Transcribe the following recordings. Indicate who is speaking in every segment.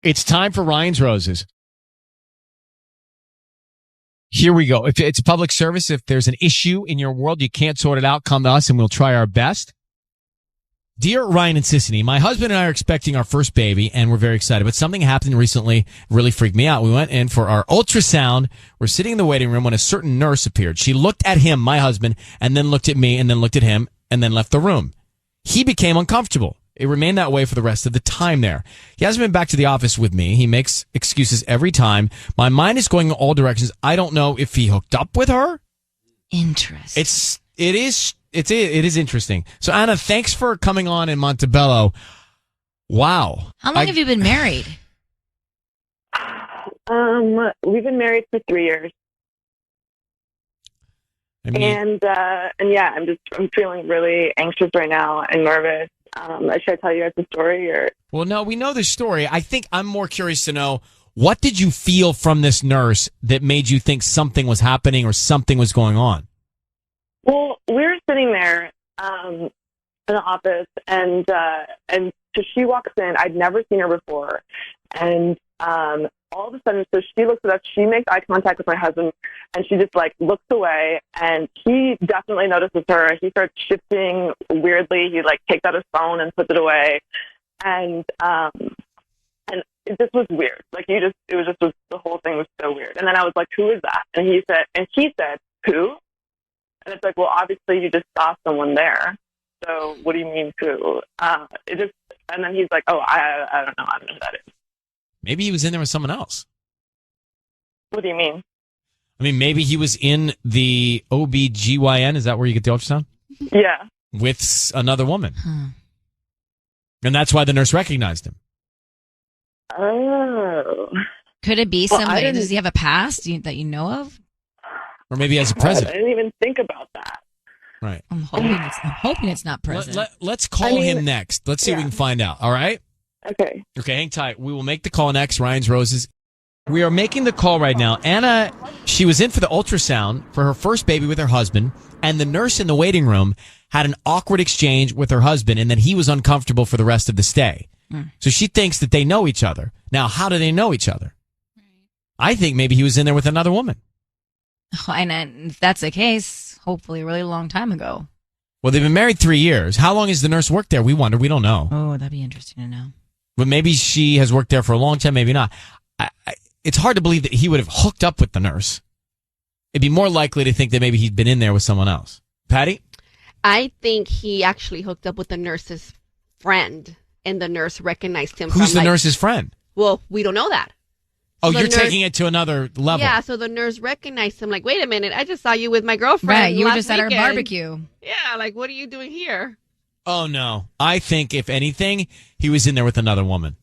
Speaker 1: It's time for Ryan's Roses. Here we go. If it's a public service, if there's an issue in your world, you can't sort it out, come to us and we'll try our best. Dear Ryan and Sissany, my husband and I are expecting our first baby and we're very excited, but something happened recently, really freaked me out. We went in for our ultrasound. We're sitting in the waiting room when a certain nurse appeared. She looked at him, my husband, and then looked at me and then looked at him and then left the room. He became uncomfortable. It remained that way for the rest of the time there. He hasn't been back to the office with me. He makes excuses every time. My mind is going in all directions. I don't know if he hooked up with her.
Speaker 2: Interesting.
Speaker 1: It is interesting. So Anna, thanks for coming on in Montebello. Wow.
Speaker 2: How long have you been married?
Speaker 3: We've been married for 3 years.
Speaker 1: I mean,
Speaker 3: and yeah, I'm feeling really anxious right now and nervous. Should I tell you guys the story or?
Speaker 1: Well, no, we know the story. I think I'm more curious to know, what did you feel from this nurse that made you think something was happening or something was going on?
Speaker 3: Well, we were sitting there in the office, and so she walks in. I'd never seen her before, and all of a sudden, so she looks at us. She makes eye contact with my husband, and she just looks away. And he definitely notices her. He starts shifting weirdly. He takes out his phone and puts it away, and it just was weird. The whole thing was so weird. And then I was like, "Who is that?" And he said, "Who?" And it's well, obviously you just saw someone there. So what do you mean who? And then he's like, "Oh, I don't know. I don't know who that is."
Speaker 1: Maybe he was in there with someone else.
Speaker 3: What do you mean?
Speaker 1: I mean, maybe he was in the OBGYN. Is that where you get the ultrasound?
Speaker 3: Yeah.
Speaker 1: With another woman. And that's why the nurse recognized him.
Speaker 3: Oh.
Speaker 2: Could it be somebody? Does he have a past that you know of?
Speaker 1: Or maybe as a president.
Speaker 3: I didn't even think about that.
Speaker 1: Right.
Speaker 2: I'm hoping it's not president.
Speaker 1: Let's call him next. Let's see if we can find out. All right?
Speaker 3: Okay.
Speaker 1: Okay, hang tight. We will make the call next. Ryan's Roses. We are making the call right now. Anna, she was in for the ultrasound for her first baby with her husband, and the nurse in the waiting room had an awkward exchange with her husband, and then he was uncomfortable for the rest of the stay. So she thinks that they know each other. Now, how do they know each other? I think maybe he was in there with another woman.
Speaker 2: Oh, and if that's the case, hopefully a really long time ago.
Speaker 1: Well, they've been married 3 years. How long has the nurse worked there? We wonder. We don't know.
Speaker 2: Oh, that'd be interesting to know.
Speaker 1: But maybe she has worked there for a long time, maybe not. It's hard to believe that he would have hooked up with the nurse. It'd be more likely to think that maybe he'd been in there with someone else. Patty?
Speaker 4: I think he actually hooked up with the nurse's friend, and the nurse recognized him.
Speaker 1: Who's the nurse's friend?
Speaker 4: Well, we don't know that.
Speaker 1: Oh, you're taking it to another level.
Speaker 4: Yeah, so the nurse recognized him. Wait a minute, I just saw you with my girlfriend.
Speaker 2: Right, you were just
Speaker 4: weekend.
Speaker 2: at our barbecue.
Speaker 4: Yeah, what are you doing here?
Speaker 1: Oh, no. I think, if anything, he was in there with another woman.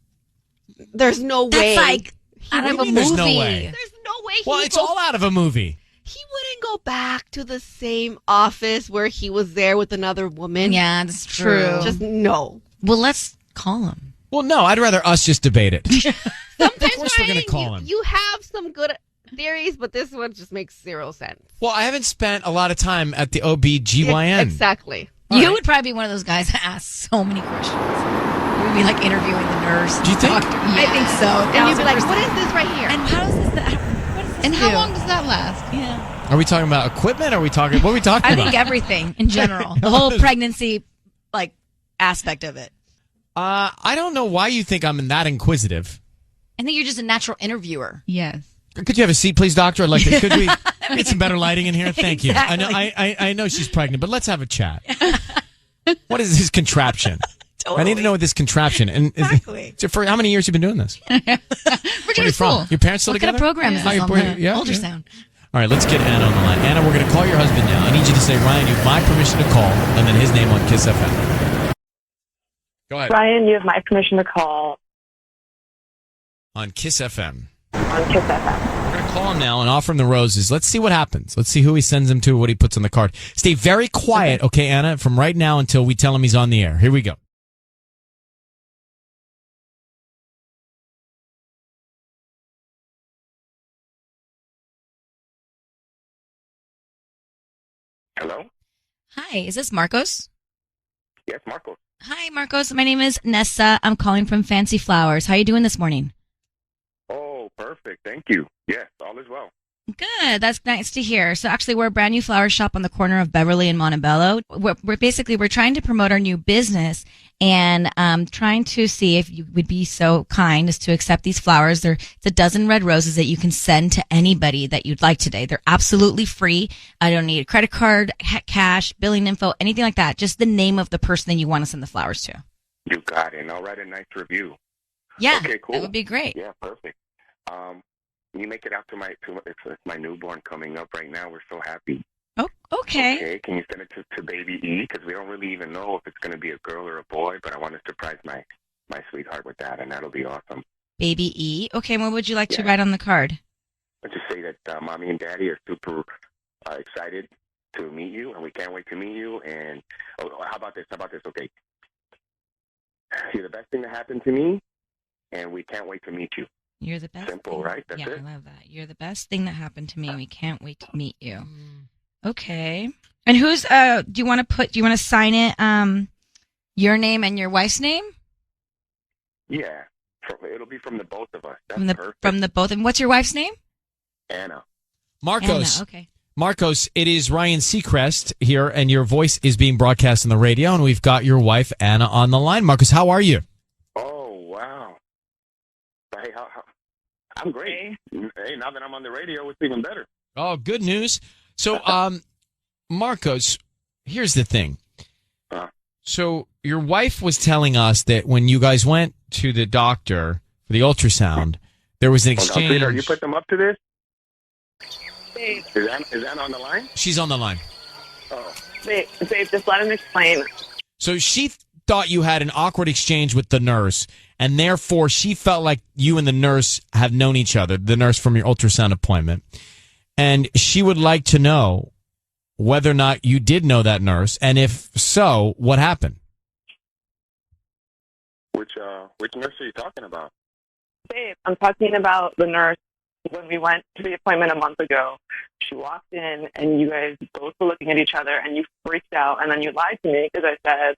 Speaker 4: There's no way.
Speaker 2: That's out of a movie.
Speaker 1: There's no way.
Speaker 4: There's no way.
Speaker 1: Well, it's all out of a movie.
Speaker 4: He wouldn't go back to the same office where he was there with another woman.
Speaker 2: Yeah, that's true.
Speaker 4: Just no.
Speaker 2: Well, let's call him.
Speaker 1: Well, no, I'd rather us just debate it.
Speaker 4: Sometimes,
Speaker 1: of course we're going to call him.
Speaker 4: You have some good theories, but this one just makes zero sense.
Speaker 1: Well, I haven't spent a lot of time at the OBGYN.
Speaker 4: Exactly.
Speaker 2: You would probably be one of those guys that ask so many questions. You would be interviewing the nurse.
Speaker 1: Do you think?
Speaker 2: Doctor. Yeah. I think so.
Speaker 4: And you'd be like, what is this right here?
Speaker 2: And how does this, what does this
Speaker 5: And
Speaker 2: do?
Speaker 5: how long does that last?
Speaker 2: Yeah.
Speaker 1: Are we talking about equipment? Or what are we talking
Speaker 2: I
Speaker 1: about?
Speaker 2: think everything in general. The whole pregnancy, aspect of it.
Speaker 1: I don't know why you think I'm that inquisitive.
Speaker 2: I think you're just a natural interviewer.
Speaker 5: Yes.
Speaker 1: Could you have a seat, please, doctor? Could we get some better lighting in here? Thank you.
Speaker 2: Exactly.
Speaker 1: I know she's pregnant, but let's have a chat. What is this contraption?
Speaker 2: Totally.
Speaker 1: I need to know what this contraption.
Speaker 2: Exactly.
Speaker 1: For how many years you been doing this?
Speaker 5: Virginia
Speaker 1: Where are you
Speaker 5: School.
Speaker 1: from? Your parents still
Speaker 2: What
Speaker 1: together?
Speaker 2: kind of program is this on the ultrasound?
Speaker 1: All right, let's get Anna on the line. Anna, we're going to call your husband now. I need you to say, Ryan, you have my permission to call, and then his name on KIIS-FM. Go ahead.
Speaker 3: Ryan, you have my permission to call.
Speaker 1: On KIIS-FM.
Speaker 3: On KIIS-FM.
Speaker 1: We're going to call him now and offer him the roses. Let's see what happens. Let's see who he sends him to, what he puts on the card. Stay very quiet, okay, Anna, from right now until we tell him he's on the air. Here we go.
Speaker 6: Hello?
Speaker 2: Hi, is this Marcos?
Speaker 6: Yes, Marcos.
Speaker 2: Hi, Marcos. My name is Nessa. I'm calling from Fancy Flowers. How are you doing this morning?
Speaker 5: perfect. Thank you. Yes, all is well.
Speaker 2: Good. That's nice to hear. So actually, we're a brand new flower shop on the corner of Beverly and Montebello. We're trying to promote our new business and trying to see if you would be so kind as to accept these flowers. It's a dozen red roses that you can send to anybody that you'd like today. They're absolutely free. I don't need a credit card, cash, billing info, anything like that. Just the name of the person that you want to send the flowers to.
Speaker 5: You got it. And I'll write a nice review.
Speaker 2: Yeah,
Speaker 5: okay, cool.
Speaker 2: That would be great.
Speaker 5: Yeah, perfect. You make it out to it's my newborn coming up right now. We're so happy.
Speaker 2: Oh, okay.
Speaker 5: Okay, can you send it to baby E? Because we don't really even know if it's going to be a girl or a boy, but I want to surprise my sweetheart with that, and that'll be awesome.
Speaker 2: Baby E. Okay, what would you like to write on the card?
Speaker 5: I'll just say that Mommy and Daddy are super excited to meet you, and we can't wait to meet you. And how about this? Okay. You're the best thing that happened to me, and we can't wait to meet you.
Speaker 2: You're the best.
Speaker 5: Simple, right? That's it.
Speaker 2: I love that. You're the best thing that happened to me. We can't wait to meet you. Okay. And who's do you want to sign it your name and your wife's name?
Speaker 5: Yeah. It'll be from the both of us. That's perfect.
Speaker 2: From the both. And what's your wife's name?
Speaker 5: Anna.
Speaker 1: Marcos.
Speaker 2: Anna, okay.
Speaker 1: Marcos, it is Ryan Seacrest here, and your voice is being broadcast on the radio, and we've got your wife, Anna, on the line. Marcos, how are you?
Speaker 5: Oh, wow. Hey, I'm great. Hey, now that I'm on the radio, it's even better.
Speaker 1: Oh, good news. So, Marcos, here's the thing. So your wife was telling us that when you guys went to the doctor for the ultrasound, there was an exchange.
Speaker 5: Sweetheart, you put them up to this?
Speaker 3: Babe.
Speaker 5: Is Anna on the line?
Speaker 1: She's on the line.
Speaker 5: Oh.
Speaker 3: Babe, just let him explain.
Speaker 1: So she thought you had an awkward exchange with the nurse, and therefore she felt like you and the nurse have known each other, the nurse from your ultrasound appointment. And she would like to know whether or not you did know that nurse, and if so, what happened?
Speaker 5: Which nurse are you talking about?
Speaker 3: Babe, I'm talking about the nurse when we went to the appointment a month ago. She walked in, and you guys both were looking at each other, and you freaked out, and then you lied to me because I said,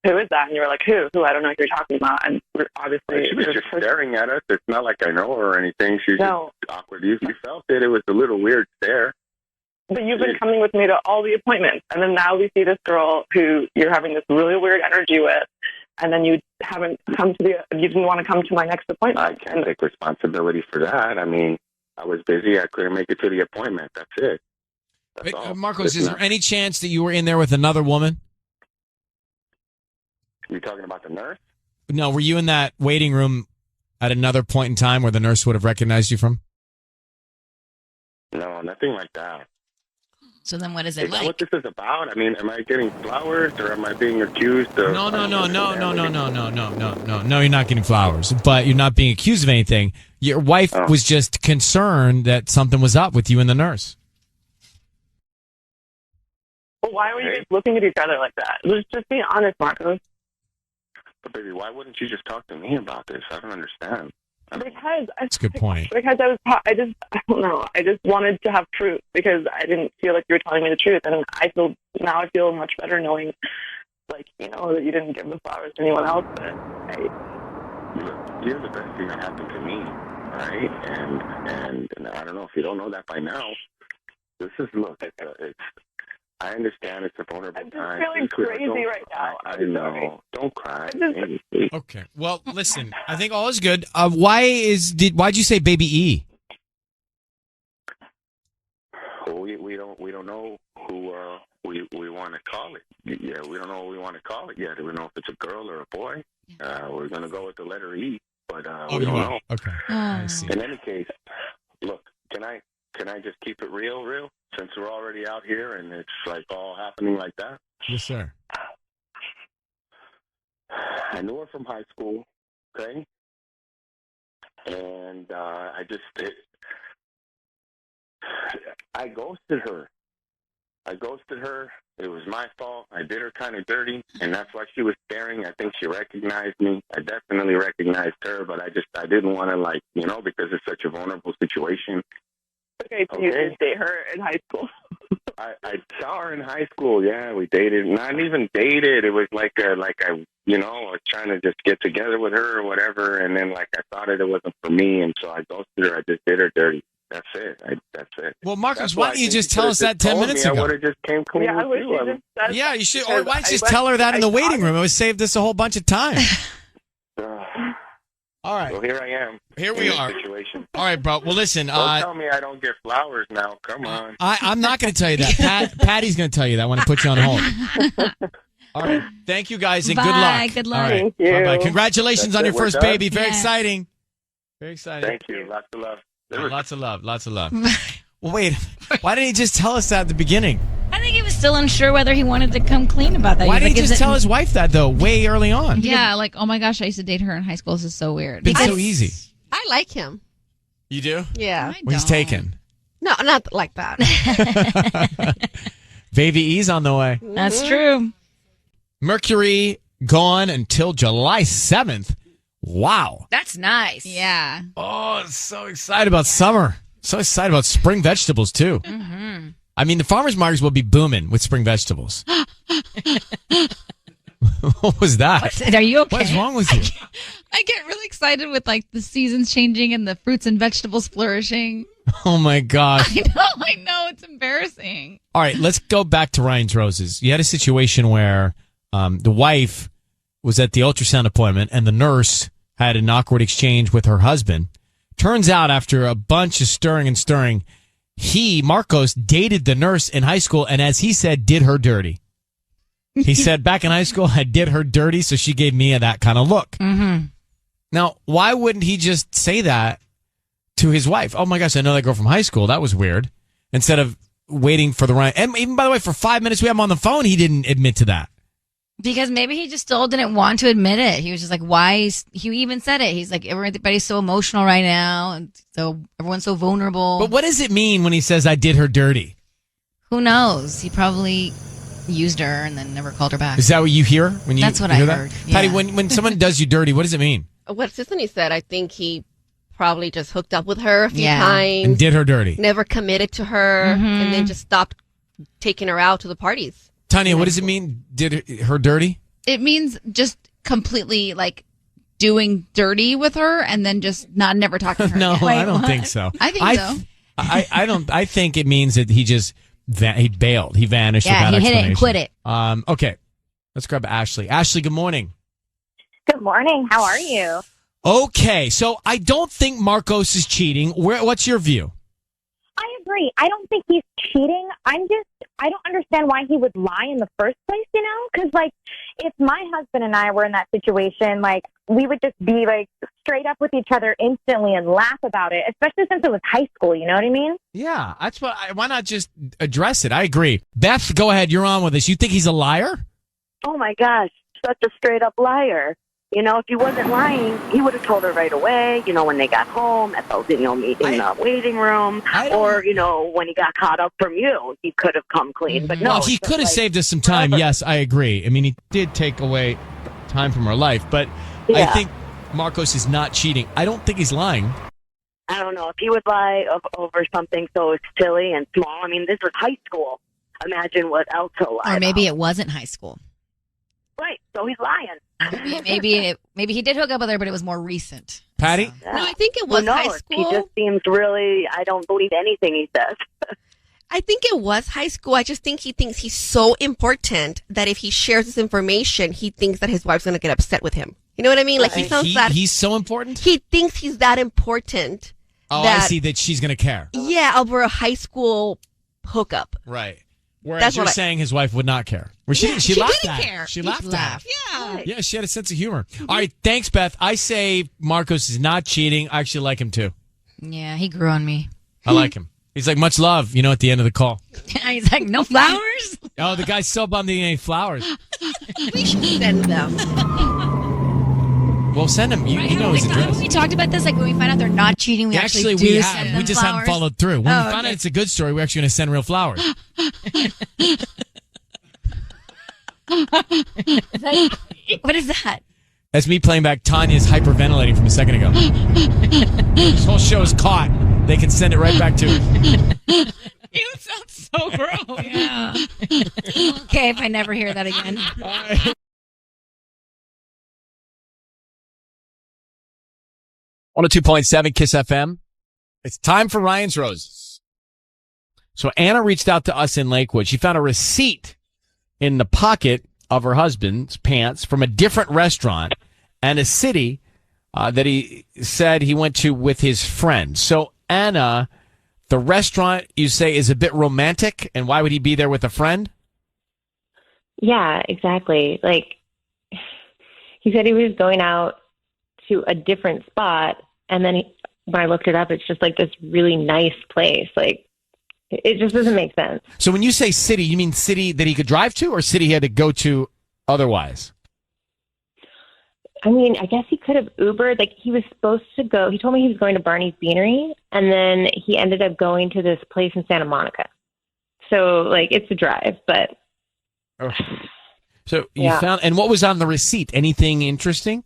Speaker 3: who is that? And you were like, who? I don't know what you're talking about. And we're obviously...
Speaker 5: She was just staring at us. It's not like I know her or anything. She's just awkward. You felt it. It was a little weird stare.
Speaker 3: But you've been coming with me to all the appointments. And then now we see this girl who you're having this really weird energy with. And then you haven't you didn't want to come to my next appointment.
Speaker 5: I can't take responsibility for that. I mean, I was busy. I couldn't make it to the appointment. That's it. That's all.
Speaker 1: Marcos, is there any chance that you were in there with another woman?
Speaker 5: You talking about the nurse?
Speaker 1: No, were you in that waiting room at another point in time where the nurse would have recognized you from?
Speaker 5: No, nothing like that.
Speaker 2: So then what is it
Speaker 5: Is
Speaker 2: like?
Speaker 5: that what this is about? I mean, am I getting flowers or am I being accused of...
Speaker 1: No, you're not getting flowers, but you're not being accused of anything. Your wife was just concerned that something was up with you and the nurse.
Speaker 3: Well, why were you guys looking at each other like that? Just be honest, Marcos.
Speaker 5: But baby, why wouldn't you just talk to me about this? I don't understand.
Speaker 3: Because
Speaker 1: that's a good point.
Speaker 3: Because I don't know. I just wanted to have truth because I didn't feel like you were telling me the truth, and I feel much better knowing, that you didn't give the flowers to anyone else. But
Speaker 5: you're the best thing that happened to me, right? And I don't know if you don't know that by now. I understand it's a vulnerable time.
Speaker 3: I'm just feeling crazy right now.
Speaker 5: I know. Don't cry.
Speaker 1: Okay. Well, listen. I think all is good. Why'd you say baby E?
Speaker 5: Well, we don't know who we want to call it. Yeah, we don't know what we want to call it yet. We don't know if it's a girl or a boy. We're gonna go with the letter E, but we don't know.
Speaker 1: Okay. I see.
Speaker 5: In any case, look. Can I just keep it real? Since we're already out here and it's like all happening like that?
Speaker 1: Yes, sir.
Speaker 5: I knew her from high school, okay? And I ghosted her. It was my fault. I did her kind of dirty, and that's why she was staring. I think she recognized me. I definitely recognized her, but I didn't want to, because it's such a vulnerable situation.
Speaker 3: Okay, so you did date her in high school.
Speaker 5: I saw her in high school. Yeah, we dated. Not even dated. It was like I was trying to just get together with her or whatever, and then I thought it wasn't for me, and so I ghosted her. I just did her dirty. That's it. That's it.
Speaker 1: Well, Marcos, why don't you just tell us that 10 minutes ago?
Speaker 5: I would have just came clean
Speaker 3: Yeah, I
Speaker 5: with
Speaker 3: wish
Speaker 5: you.
Speaker 3: you just said
Speaker 1: Yeah, you should. Or
Speaker 3: because
Speaker 1: why don't you just
Speaker 3: I
Speaker 1: tell her that in the
Speaker 3: I
Speaker 1: waiting
Speaker 3: thought
Speaker 1: room? It would save us a whole bunch of time. All right.
Speaker 5: Well, here I am.
Speaker 1: Here we
Speaker 5: in
Speaker 1: are.
Speaker 5: this situation.
Speaker 1: All right, bro. Well, listen.
Speaker 5: Don't tell me I don't get flowers now. Come on.
Speaker 1: I'm not going to tell you that. Patty's going to tell you that when I put you on hold. All right. Thank you, guys, and good luck.
Speaker 2: Good luck.
Speaker 1: All right.
Speaker 3: Thank you.
Speaker 1: Bye-bye. Congratulations
Speaker 5: That's
Speaker 1: on
Speaker 5: it.
Speaker 1: your
Speaker 5: We're
Speaker 1: first
Speaker 5: done?
Speaker 1: baby. Very
Speaker 2: Yeah.
Speaker 1: exciting. Very exciting.
Speaker 5: Thank you. Lots of love.
Speaker 1: Lots of love. Lots of love. Well, wait. Why didn't he just tell us that at the beginning?
Speaker 2: I think he was still unsure whether he wanted to come clean about that.
Speaker 1: Why
Speaker 2: He was
Speaker 1: didn't he
Speaker 2: like,
Speaker 1: just
Speaker 2: is it-
Speaker 1: tell his wife that, though, way early on?
Speaker 6: Yeah, like, oh my gosh, I used to date her in high school. This is so weird.
Speaker 1: It's so easy.
Speaker 4: I like him.
Speaker 1: You do?
Speaker 4: Yeah.
Speaker 6: I
Speaker 1: Well, he's
Speaker 6: don't.
Speaker 1: taken.
Speaker 4: No, not like that.
Speaker 1: Baby E's on the way.
Speaker 2: That's true.
Speaker 1: Mercury gone until July 7th. Wow.
Speaker 2: That's nice.
Speaker 6: Yeah.
Speaker 1: Oh, so excited about summer. So excited about spring vegetables, too.
Speaker 2: Mm-hmm.
Speaker 1: I mean, the farmers markets will be booming with spring vegetables. What was that?
Speaker 2: Are you okay?
Speaker 1: What is wrong with you?
Speaker 6: I get really excited with like the seasons changing and the fruits and vegetables flourishing.
Speaker 1: Oh, my gosh.
Speaker 6: I know. It's embarrassing.
Speaker 1: All right, let's go back to Ryan's Roses. You had a situation where the wife was at the ultrasound appointment and the nurse had an awkward exchange with her husband. Turns out after a bunch of stirring, Marcos, dated the nurse in high school and, as he said, did her dirty. He said, back in high school, I did her dirty, so she gave me that kind of look.
Speaker 2: Mm-hmm.
Speaker 1: Now, why wouldn't he just say that to his wife? Oh, my gosh, I know that girl from high school. That was weird. Instead of waiting for the Ryan. And even, by the way, for 5 minutes we had him on the phone, he didn't admit to that.
Speaker 2: Because maybe he just still didn't want to admit it. He was just like, why? He even said it. He's like, everybody's so emotional right now. And so everyone's so vulnerable.
Speaker 1: But what does it mean when he says, I did her dirty?
Speaker 2: Who knows? He probably used her and then never called her back.
Speaker 1: Is that what you hear when you
Speaker 2: That's what
Speaker 1: hear
Speaker 2: I
Speaker 1: that?
Speaker 2: heard,
Speaker 1: Patty,
Speaker 2: yeah.
Speaker 1: when someone does you dirty, what does it mean?
Speaker 4: What Sissany said, I think he probably just hooked up with her a few
Speaker 2: Yeah.
Speaker 4: times,
Speaker 1: And did her dirty.
Speaker 4: never committed to her,
Speaker 2: Mhm.
Speaker 4: and then just stopped taking her out to the parties.
Speaker 1: Tanya, what does it mean, did her dirty?
Speaker 6: It means just completely like doing dirty with her and then just never talking to her.
Speaker 1: No,
Speaker 6: again.
Speaker 1: I don't think so.
Speaker 6: I think so.
Speaker 1: I don't. I think it means that he just he bailed. He vanished.
Speaker 2: Yeah,
Speaker 1: without
Speaker 2: he hit it and
Speaker 1: explanation.
Speaker 2: quit it.
Speaker 1: Okay, let's grab Ashley. Ashley, good morning.
Speaker 7: Good morning. How are you?
Speaker 1: Okay, so I don't think Marcos is cheating. What's your view?
Speaker 7: I agree. I don't think he's cheating. I don't understand why he would lie in the first place, you know? Because, like, if my husband and I were in that situation, like, we would just be, like, straight up with each other instantly and laugh about it, especially since it was high school, you know what I mean?
Speaker 1: Yeah, that's what. Why not just address it? I agree. Beth, go ahead. You're on with us. You think he's a liar?
Speaker 8: Oh my gosh, such a straight up liar. You know, if he wasn't lying, he would have told her right away, you know, when they got home, at the, meeting in the waiting room, or, when he got caught up from you, he could have come clean. But no.
Speaker 1: Well, he could have saved us some time. Yes, I agree. I mean, he did take away time from her life, but I
Speaker 8: Yeah.
Speaker 1: think Marcos is not cheating. I don't think he's lying.
Speaker 8: I don't know. If he would lie over something so silly and small, I mean, this was high school. Imagine what else he'll lie
Speaker 2: Or maybe
Speaker 8: about.
Speaker 2: it wasn't high school.
Speaker 8: Right, so he's lying.
Speaker 2: Maybe he did hook up with her, but it was more recent.
Speaker 1: Patty?
Speaker 8: Yeah.
Speaker 4: No, I think it
Speaker 8: Who
Speaker 4: was high
Speaker 8: knows?
Speaker 4: school.
Speaker 8: He just seems really, I don't believe anything he says.
Speaker 4: I think it was high school. I just think he thinks he's so important that if he shares this information, he thinks that his wife's going to get upset with him. You know what I mean? Like he sounds that
Speaker 1: He's so important?
Speaker 4: he thinks he's that important.
Speaker 1: Oh,
Speaker 4: that,
Speaker 1: I see that she's going to care.
Speaker 4: Yeah, over a high school hookup.
Speaker 1: Right. Whereas
Speaker 4: That's
Speaker 1: you're
Speaker 4: what
Speaker 1: saying his wife would not care. Well,
Speaker 4: Yeah,
Speaker 1: she
Speaker 4: she
Speaker 1: laughed
Speaker 4: didn't
Speaker 1: at it.
Speaker 4: care.
Speaker 1: She
Speaker 4: He
Speaker 1: laughed at
Speaker 2: laughed.
Speaker 1: it.
Speaker 4: Yeah.
Speaker 1: Yeah, she had a sense of humor. All right, thanks, Beth. I say Marcos is not cheating. I actually like him, too.
Speaker 2: Yeah, he grew on me.
Speaker 1: I like him. He's like, much love, at the end of the call.
Speaker 2: He's like, no flowers?
Speaker 1: Oh, the guy's so bummed he didn't eat flowers.
Speaker 4: We should send them.
Speaker 1: Well, send him. You know his address.
Speaker 2: We talked about this, like when we find out they're not cheating, we actually do
Speaker 1: we
Speaker 2: send
Speaker 1: have.
Speaker 2: them
Speaker 1: We just
Speaker 2: flowers.
Speaker 1: haven't followed through. When we
Speaker 2: Oh,
Speaker 1: find out
Speaker 2: okay.
Speaker 1: it's a good story, we're actually going to send real flowers.
Speaker 2: What is that?
Speaker 1: That's me playing back Tanya's hyperventilating from a second ago. This whole show is caught. they can send it right back to her.
Speaker 2: You sound so gross. Yeah. Okay, if I never hear that again.
Speaker 1: 102.7 KIIS FM. It's time for Ryan's Roses. So Anna reached out to us in Lakewood. She found a receipt in the pocket of her husband's pants from a different restaurant and a city that he said he went to with his friend. So Anna, the restaurant you say is a bit romantic, and why would he be there with a friend?
Speaker 9: Yeah, exactly. Like, he said he was going out to a different spot, and then when I looked it up, it's just like this really nice place. Like, it just doesn't make sense.
Speaker 1: So when you say city, you mean city that he could drive to, or city he had to go to otherwise?
Speaker 9: I mean, I guess he could have Ubered. Like, he was supposed to go. He told me he was going to Barney's Beanery, and then he ended up going to this place in Santa Monica. So, like, it's a drive, but...
Speaker 1: Oh. So you found... And what was on the receipt? Anything interesting?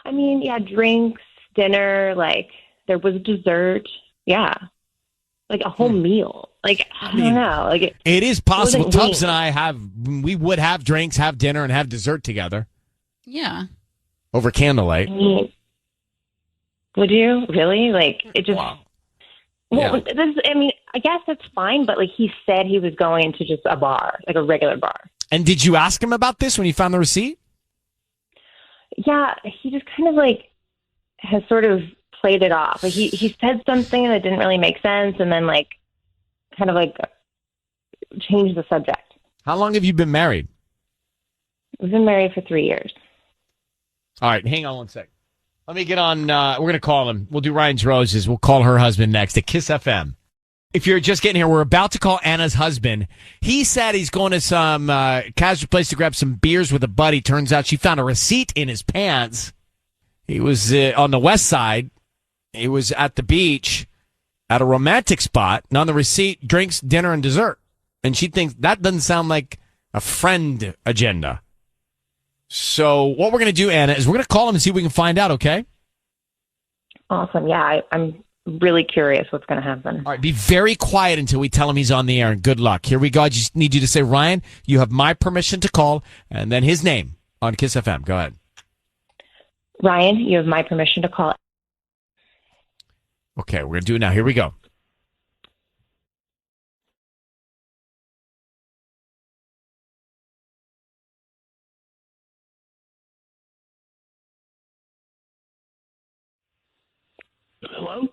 Speaker 9: I mean, yeah, drinks, dinner, like, there was dessert. Yeah. Like, a whole meal. Like, I don't know. Like,
Speaker 1: it is possible. Tubbs and I we would have drinks, have dinner, and have dessert together.
Speaker 6: Yeah.
Speaker 1: Over candlelight.
Speaker 9: I mean, would you? Really? Like, it just...
Speaker 1: Wow.
Speaker 9: Well, I mean, I guess that's fine, but, like, he said he was going to just a bar, like a regular bar.
Speaker 1: And did you ask him about this when you found the receipt?
Speaker 9: Yeah, he just kind of, like, has sort of played it off. Like, he said something that didn't really make sense, and then, like, kind of, like, changed the subject.
Speaker 1: How long have you been married?
Speaker 9: We've been married for 3 years.
Speaker 1: All right, hang on one sec. Let me get on. We're going to call him. We'll do Ryan's Roses. We'll call her husband next at KIIS FM. If you're just getting here, we're about to call Anna's husband. He said he's going to some casual place to grab some beers with a buddy. Turns out she found a receipt in his pants. He was on the west side. He was at the beach at a romantic spot. And on the receipt, drinks, dinner, and dessert. And she thinks that doesn't sound like a friend agenda. So what we're going to do, Anna, is we're going to call him and see if we can find out, okay?
Speaker 9: Awesome. Yeah, I'm really curious what's going to happen.
Speaker 1: All right, be very quiet until we tell him he's on the air, and good luck. Here we go. I just need you to say, Ryan, you have my permission to call, and then his name on KIIS FM. Go ahead.
Speaker 9: Ryan, you have my permission to call.
Speaker 1: Okay, we're going to do it now. Here we go.
Speaker 10: Hello?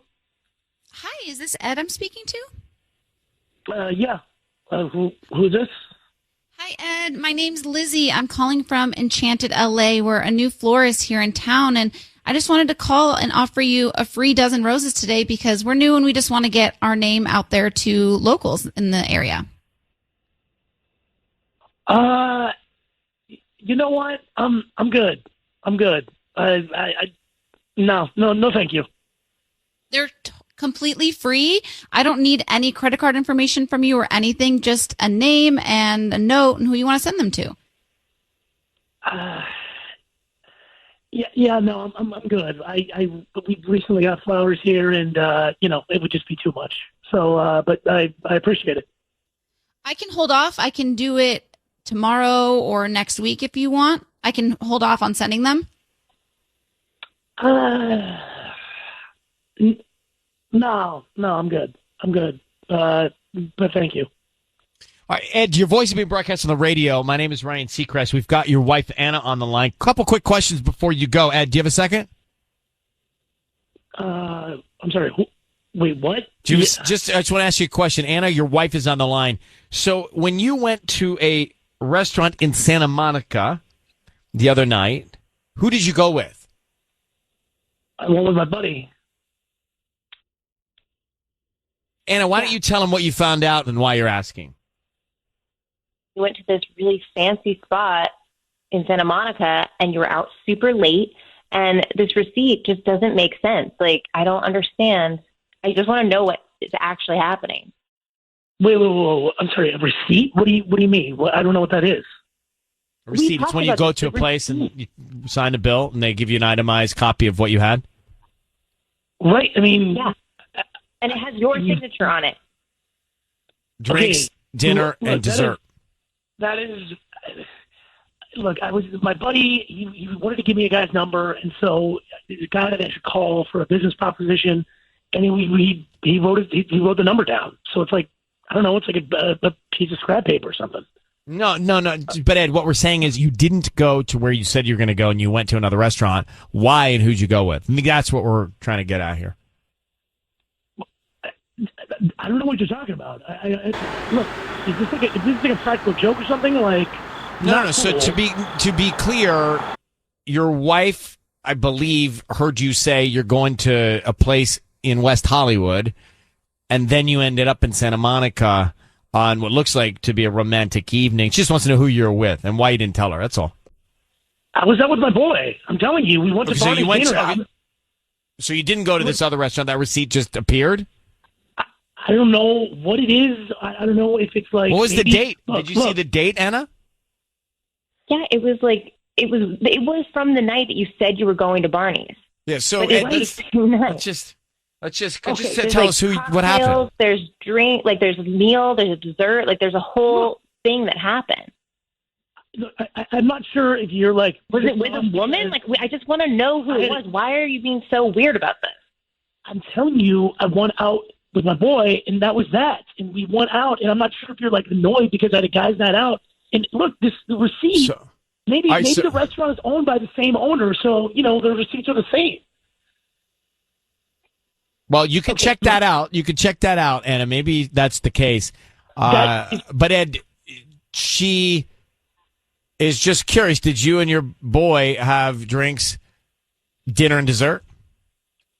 Speaker 6: Hi, is this Ed I'm speaking to?
Speaker 10: Yeah. Who's this?
Speaker 6: Hi, Ed. My name's Lizzie. I'm calling from Enchanted LA. We're a new florist here in town, and I just wanted to call and offer you a free dozen roses today because we're new and we just want to get our name out there to locals in the area.
Speaker 10: You know what? I'm good. I'm good. No, thank you.
Speaker 6: They're completely free. I don't need any credit card information from you or anything, just a name and a note and who you want to send them to.
Speaker 10: No, I'm good. We recently got flowers here, and it would just be too much. So, but I appreciate it.
Speaker 6: I can hold off. I can do it tomorrow or next week if you want. I can hold off on sending them.
Speaker 10: No, I'm good. I'm good. But thank you.
Speaker 1: All right, Ed, your voice is being broadcast on the radio. My name is Ryan Seacrest. We've got your wife, Anna, on the line. Couple quick questions before you go. Ed, do you have a second?
Speaker 10: I'm sorry. Wait, what?
Speaker 1: I just want to ask you a question. Anna, your wife is on the line. So when you went to a restaurant in Santa Monica the other night, who did you go with?
Speaker 10: I went with my buddy.
Speaker 1: Anna, why don't you tell him what you found out and why you're asking?
Speaker 9: You went to this really fancy spot in Santa Monica, and you were out super late, and this receipt just doesn't make sense. Like, I don't understand. I just want to know what is actually happening.
Speaker 10: Wait. I'm sorry, a receipt? What do you mean? I don't know what that is.
Speaker 1: A receipt, it's when you go to a place and you sign a bill, and they give you an itemized copy of what you had?
Speaker 10: Right. I mean,
Speaker 9: yeah. and it has your signature on it.
Speaker 1: Drinks, dinner, and dessert.
Speaker 10: That is. Look, I was my buddy. He wanted to give me a guy's number, and so the guy that I should call for a business proposition, and he wrote it. He wrote the number down. So it's like, I don't know. It's like a piece of scrap paper or something.
Speaker 1: No. But Ed, what we're saying is you didn't go to where you said you were going to go, and you went to another restaurant. Why and who'd you go with? I think that's what we're trying to get at here.
Speaker 10: I don't know what you're talking about. Look, is this like a practical joke or something? Like.
Speaker 1: No.
Speaker 10: Cool.
Speaker 1: So to be clear, your wife, I believe, heard you say you're going to a place in West Hollywood, and then you ended up in Santa Monica on what looks like to be a romantic evening. She just wants to know who you're with and why you didn't tell her. That's all.
Speaker 10: I was out with my boy. I'm telling you, we went to Barney's dinner.
Speaker 1: So you didn't go to this other restaurant. That receipt just appeared?
Speaker 10: I don't know what it is. I don't know if it's like.
Speaker 1: What was the date? Did you see the date, Anna?
Speaker 9: Yeah, it was from the night that you said you were going to Barney's.
Speaker 1: Yeah, so
Speaker 9: let's
Speaker 1: just
Speaker 9: there's
Speaker 1: tell
Speaker 9: like
Speaker 1: us what
Speaker 9: cocktails,
Speaker 1: happened.
Speaker 9: There's drink, like there's a meal, there's a dessert, like there's a whole thing that happened.
Speaker 10: I'm not sure if you're like.
Speaker 9: Was it with a woman? Like, I just want to know who it was. Why are you being so weird about this?
Speaker 10: I'm telling you, I went out with my boy, and that was that. And we went out, and I'm not sure if you're like annoyed because I had a guy's night out. And look, the receipt, maybe the restaurant is owned by the same owner, so, the receipts are the same.
Speaker 1: Well, you can check that out. You can check that out, Anna. Maybe that's the case. But Ed, she is just curious. Did you and your boy have drinks, dinner, and dessert?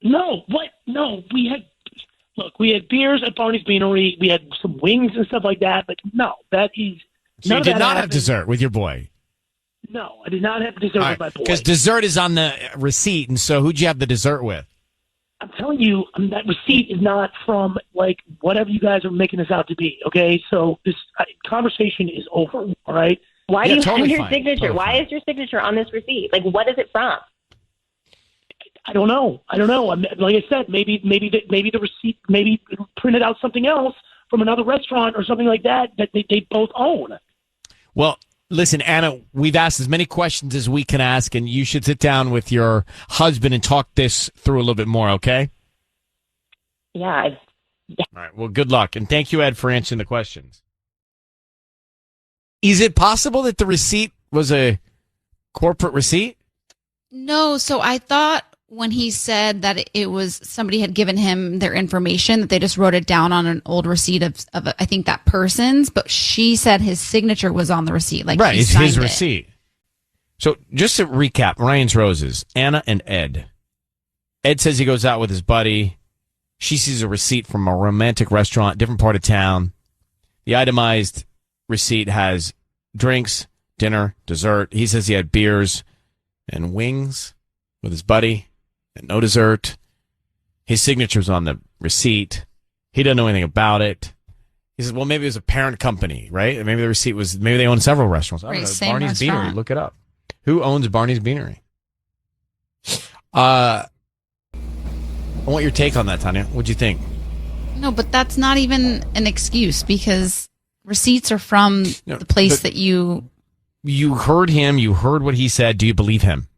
Speaker 10: No. What? No. We had beers at Barney's Beanery. We had some wings and stuff like that. But no, that is...
Speaker 1: So you did not have dessert with your boy?
Speaker 10: No, I did not have dessert with my boy.
Speaker 1: Because dessert is on the receipt, and so who'd you have the dessert with?
Speaker 10: I'm telling you, that receipt is not from, like, whatever you guys are making this out to be, okay? So this conversation is over, all right?
Speaker 9: Why do you have your signature?
Speaker 1: Totally
Speaker 9: Why is your signature on this receipt? Like, what is it from?
Speaker 10: I don't know. Like I said, maybe the receipt, maybe printed out something else from another restaurant or something like that they both own.
Speaker 1: Well, listen, Anna, we've asked as many questions as we can ask, and you should sit down with your husband and talk this through a little bit more, okay?
Speaker 9: Yeah.
Speaker 1: All right. Well, good luck, and thank you, Ed, for answering the questions. Is it possible that the receipt was a corporate receipt?
Speaker 6: No, so I thought when he said that it was somebody had given him their information, that they just wrote it down on an old receipt of I think that person's, but she said his signature was on the receipt. Like,
Speaker 1: right, it's his
Speaker 6: it.
Speaker 1: receipt. So just to recap, Ryan's Roses, Anna and Ed. Ed says he goes out with his buddy. She sees a receipt from a romantic restaurant, different part of town. The itemized receipt has drinks, dinner, dessert. He says he had beers and wings with his buddy. And no dessert. His signature's on the receipt. He doesn't know anything about it. He says, well, maybe it was a parent company, right? Maybe the receipt was, maybe they own several restaurants. I don't know.
Speaker 6: Same
Speaker 1: Barney's
Speaker 6: restaurant.
Speaker 1: Beanery. Look it up. Who owns Barney's Beanery? I want your take on that, Tanya. What'd you think?
Speaker 6: No, but that's not even an excuse because receipts are from the place that you...
Speaker 1: You heard him. You heard what he said. Do you believe him?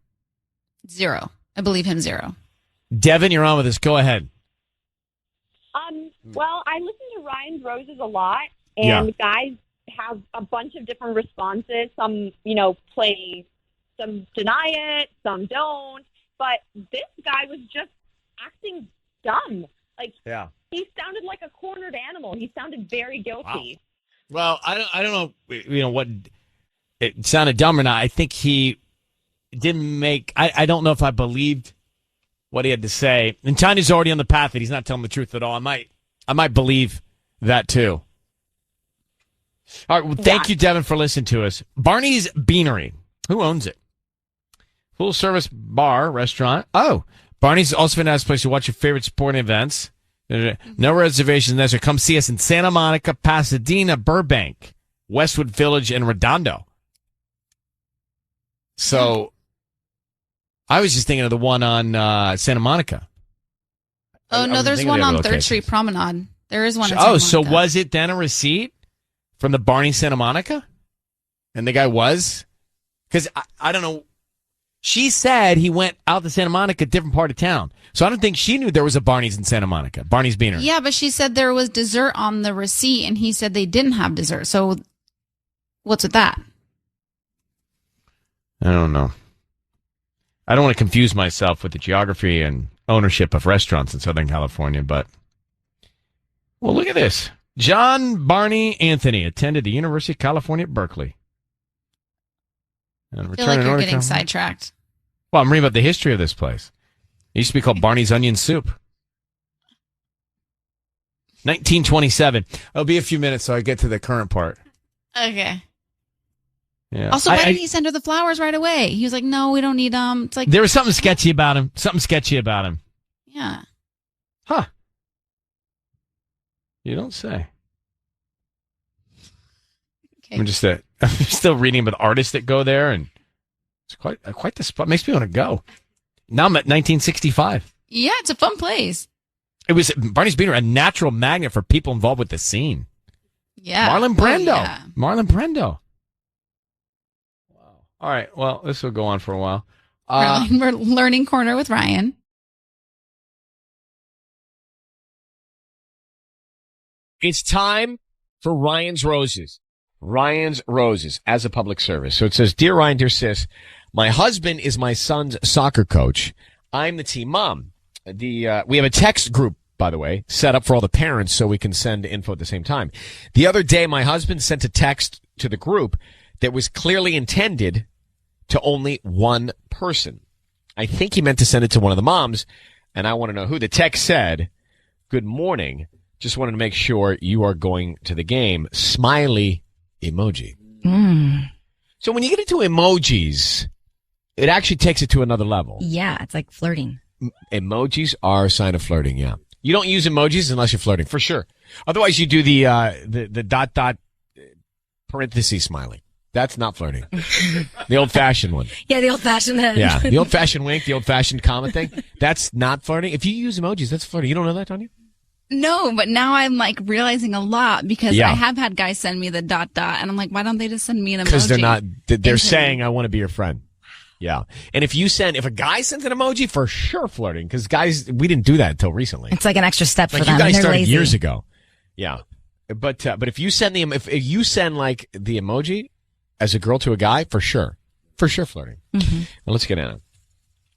Speaker 6: 0. I believe him 0.
Speaker 1: Devin, you're on with us. Go ahead.
Speaker 11: Well, I listen to Ryan's Roses a lot, and guys have a bunch of different responses. Some, some deny it, some don't. But this guy was just acting dumb. Like, he sounded like a cornered animal. He sounded very guilty.
Speaker 1: Wow. Well, I don't know, what it sounded dumb or not. I think he didn't make. I don't know if I believed what he had to say. And Tanya's already on the path that he's not telling the truth at all. I might believe that too. All right. Well, thank you, Devin, for listening to us. Barney's Beanery. Who owns it? Full service bar, restaurant. Oh, Barney's is also a nice place to watch your favorite sporting events. No reservations necessary. Come see us in Santa Monica, Pasadena, Burbank, Westwood Village, and Redondo. So I was just thinking of the one on Santa Monica.
Speaker 6: Oh, no, there's one on 3rd Street Promenade. There is one in Santa
Speaker 1: Oh,
Speaker 6: Monica.
Speaker 1: so was it then a receipt from the Barney Santa Monica? And the guy was? Because I don't know. She said he went out to Santa Monica, different part of town. So I don't think she knew there was a Barney's in Santa Monica. Barney's Beaner.
Speaker 6: Yeah, but she said there was dessert on the receipt, and he said they didn't have dessert. So what's with that?
Speaker 1: I don't know. I don't want to confuse myself with the geography and ownership of restaurants in Southern California, but well, look at this. John Barney Anthony attended the University of California at Berkeley.
Speaker 6: I feel like you're getting sidetracked.
Speaker 1: Well, I'm reading about the history of this place. It used to be called Barney's Onion Soup. 1927. It'll be a few minutes so I get to the current part.
Speaker 6: Okay.
Speaker 1: Yeah.
Speaker 6: Also, why did he send her the flowers right away? He was like, no, we don't need them. It's like
Speaker 1: there was something sketchy about him.
Speaker 6: Yeah.
Speaker 1: Huh. You don't say.
Speaker 6: Okay.
Speaker 1: I'm still reading about artists that go there, and it's quite the spot. Makes me want to go. Now I'm at 1965.
Speaker 6: Yeah, it's a fun place.
Speaker 1: It was Barney's Beaner, a natural magnet for people involved with the scene.
Speaker 6: Yeah.
Speaker 1: Marlon Brando.
Speaker 6: Oh, yeah.
Speaker 1: Marlon Brando. Wow. All right. Well, this will go on for a while.
Speaker 6: We're learning corner with Ryan.
Speaker 1: It's time for Ryan's Roses. Ryan's Roses as a public service. So it says, Dear Ryan, dear sis, my husband is my son's soccer coach. I'm the team mom. We have a text group, by the way, set up for all the parents so we can send info at the same time. The other day, my husband sent a text to the group that was clearly intended to only one person. I think he meant to send it to one of the moms, and I want to know who. The text said, good morning. Just wanted to make sure you are going to the game. Smiley emoji. So when you get into emojis, it actually takes it to another level.
Speaker 2: Yeah, it's like flirting.
Speaker 1: Emojis are a sign of flirting, yeah. You don't use emojis unless you're flirting, for sure. Otherwise, you do the dot parenthesis smiley. That's not flirting. The old-fashioned one.
Speaker 2: Yeah, the old-fashioned head.
Speaker 1: Yeah, the old-fashioned wink, the old-fashioned comma thing. That's not flirting. If you use emojis, that's flirting. You don't know that, don't you?
Speaker 6: No, but now I'm like realizing a lot because
Speaker 1: Yeah.
Speaker 6: I have had guys send me the ... and I'm like, why don't they just send me an emoji?
Speaker 1: Because they're saying, I want to be your friend. Yeah. And if a guy sends an emoji, for sure flirting, because guys, we didn't do that until recently.
Speaker 2: It's like an extra step for
Speaker 1: Like
Speaker 2: them.
Speaker 1: you guys
Speaker 2: and they're
Speaker 1: started
Speaker 2: lazy.
Speaker 1: years ago. Yeah. But if you send if you send like the emoji as a girl to a guy, for sure flirting.
Speaker 2: Mm-hmm.
Speaker 1: Well, let's get Anna.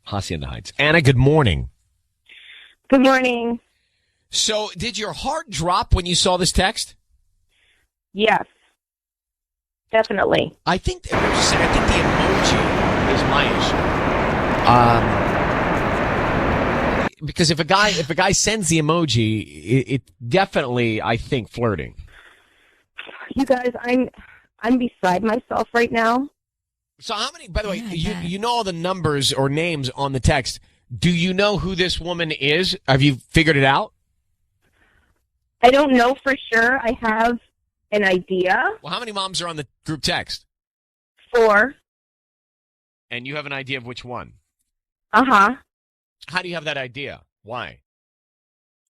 Speaker 1: Hacienda Heights. Anna, good morning.
Speaker 7: Good morning.
Speaker 1: So did your heart drop when you saw this text?
Speaker 7: Yes, definitely.
Speaker 1: I think the emoji is my issue. Because if a guy sends the emoji, it definitely, I think, flirting.
Speaker 7: You guys, I'm beside myself right now.
Speaker 1: So how many, by the way, you know all the numbers or names on the text. Do you know who this woman is? Have you figured it out?
Speaker 7: I don't know for sure. I have an idea.
Speaker 1: Well, how many moms are on the group text?
Speaker 7: 4.
Speaker 1: And you have an idea of which one?
Speaker 7: Uh-huh.
Speaker 1: How do you have that idea? Why?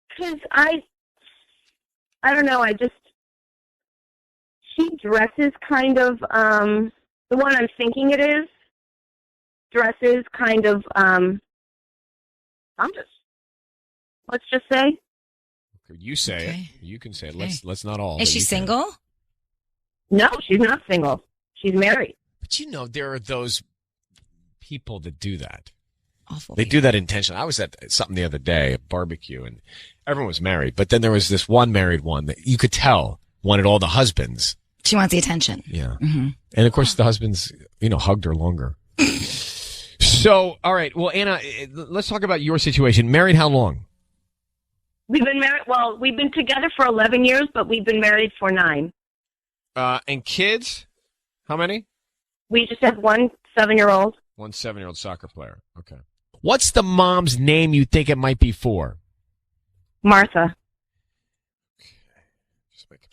Speaker 7: Because I don't know, she dresses kind of, the one I'm thinking it is, dresses kind of, let's just say.
Speaker 1: You say it. You can say it. Let's not all.
Speaker 2: Is she single?
Speaker 7: No, she's not single. She's married.
Speaker 1: But there are those people that do that.
Speaker 2: Awful.
Speaker 1: They do that intentionally. I was at something the other day, a barbecue, and everyone was married. But then there was this one married one that you could tell wanted all the husbands.
Speaker 2: She wants the attention.
Speaker 1: Yeah.
Speaker 2: Mm-hmm.
Speaker 1: And of course the husbands, hugged her longer. So, all right. Well, Anna, let's talk about your situation. Married how long?
Speaker 7: We've been married, we've been together for 11 years, but we've been married for 9.
Speaker 1: And kids? How many?
Speaker 7: We just have one 7-year-old.
Speaker 1: One 7-year-old soccer player. Okay. What's the mom's name you think it might be for?
Speaker 7: Martha.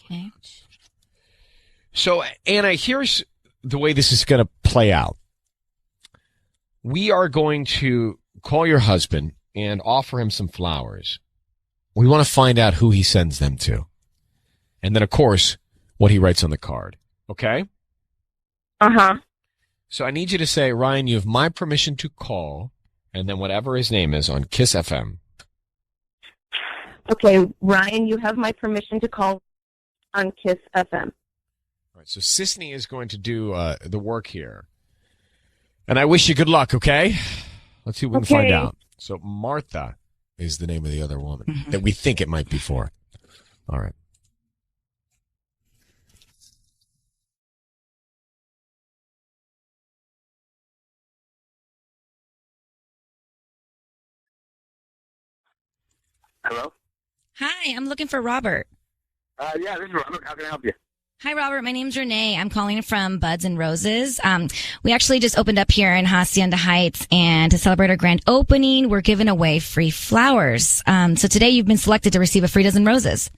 Speaker 2: Okay.
Speaker 1: So, Anna, here's the way this is going to play out. We are going to call your husband and offer him some flowers. We want to find out who he sends them to. And then, of course, what he writes on the card. Okay?
Speaker 12: Uh-huh.
Speaker 1: So I need you to say, Ryan, you have my permission to call, and then whatever his name is on KIIS-FM.
Speaker 12: Okay, Ryan, you have my permission to call on KIIS-FM.
Speaker 1: All right, so Sisney is going to do the work here. And I wish you good luck, okay? Let's see what we can find out. So Martha is the name of the other woman that we think it might be for. All right.
Speaker 5: Hello?
Speaker 2: Hi, I'm looking for Robert.
Speaker 5: Yeah, this is Robert. How can I help you?
Speaker 2: Hi, Robert. My name's Renee. I'm calling from Buds and Roses. We actually just opened up here in Hacienda Heights, and to celebrate our grand opening, we're giving away free flowers. So today you've been selected to receive a free dozen roses.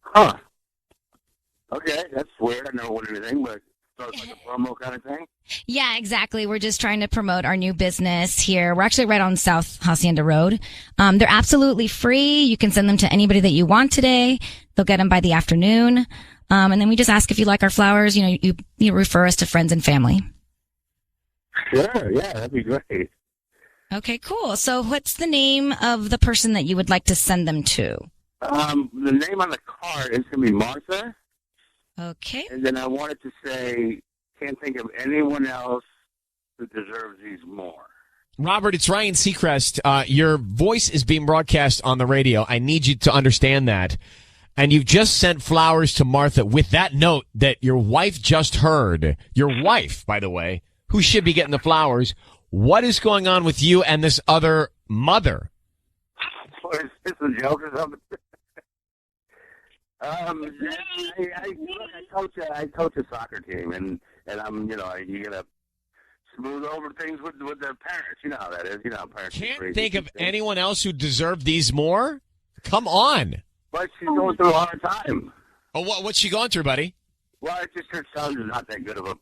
Speaker 5: Huh. Okay, that's weird. I never won anything, but so it's like a promo kind of thing?
Speaker 2: Yeah, exactly. We're just trying to promote our new business here. We're actually right on South Hacienda Road. They're absolutely free. You can send them to anybody that you want today. They'll get them by the afternoon. And then we just ask if you like our flowers. You know, you refer us to friends and family.
Speaker 5: Sure, yeah, that'd be great.
Speaker 2: Okay, cool. So what's the name of the person that you would like to send them to?
Speaker 5: The name on the card is going to be Martha.
Speaker 2: Okay.
Speaker 5: And then I wanted to say, can't think of anyone else who deserves these more.
Speaker 1: Robert, it's Ryan Seacrest. Your voice is being broadcast on the radio. I need you to understand that. And you've just sent flowers to Martha with that note that your wife just heard. Your wife, by the way, who should be getting the flowers. What is going on with you and this other mother?
Speaker 5: Is this a joke or something? I coach a soccer team, and I'm, you gotta smooth over things with their parents. You know how that is. You know how parents
Speaker 1: can't think of anyone else who deserved these more. Come on.
Speaker 5: But she's going through a hard time.
Speaker 1: Oh, what's she going through, buddy?
Speaker 5: Well, it's just her son is not that good of a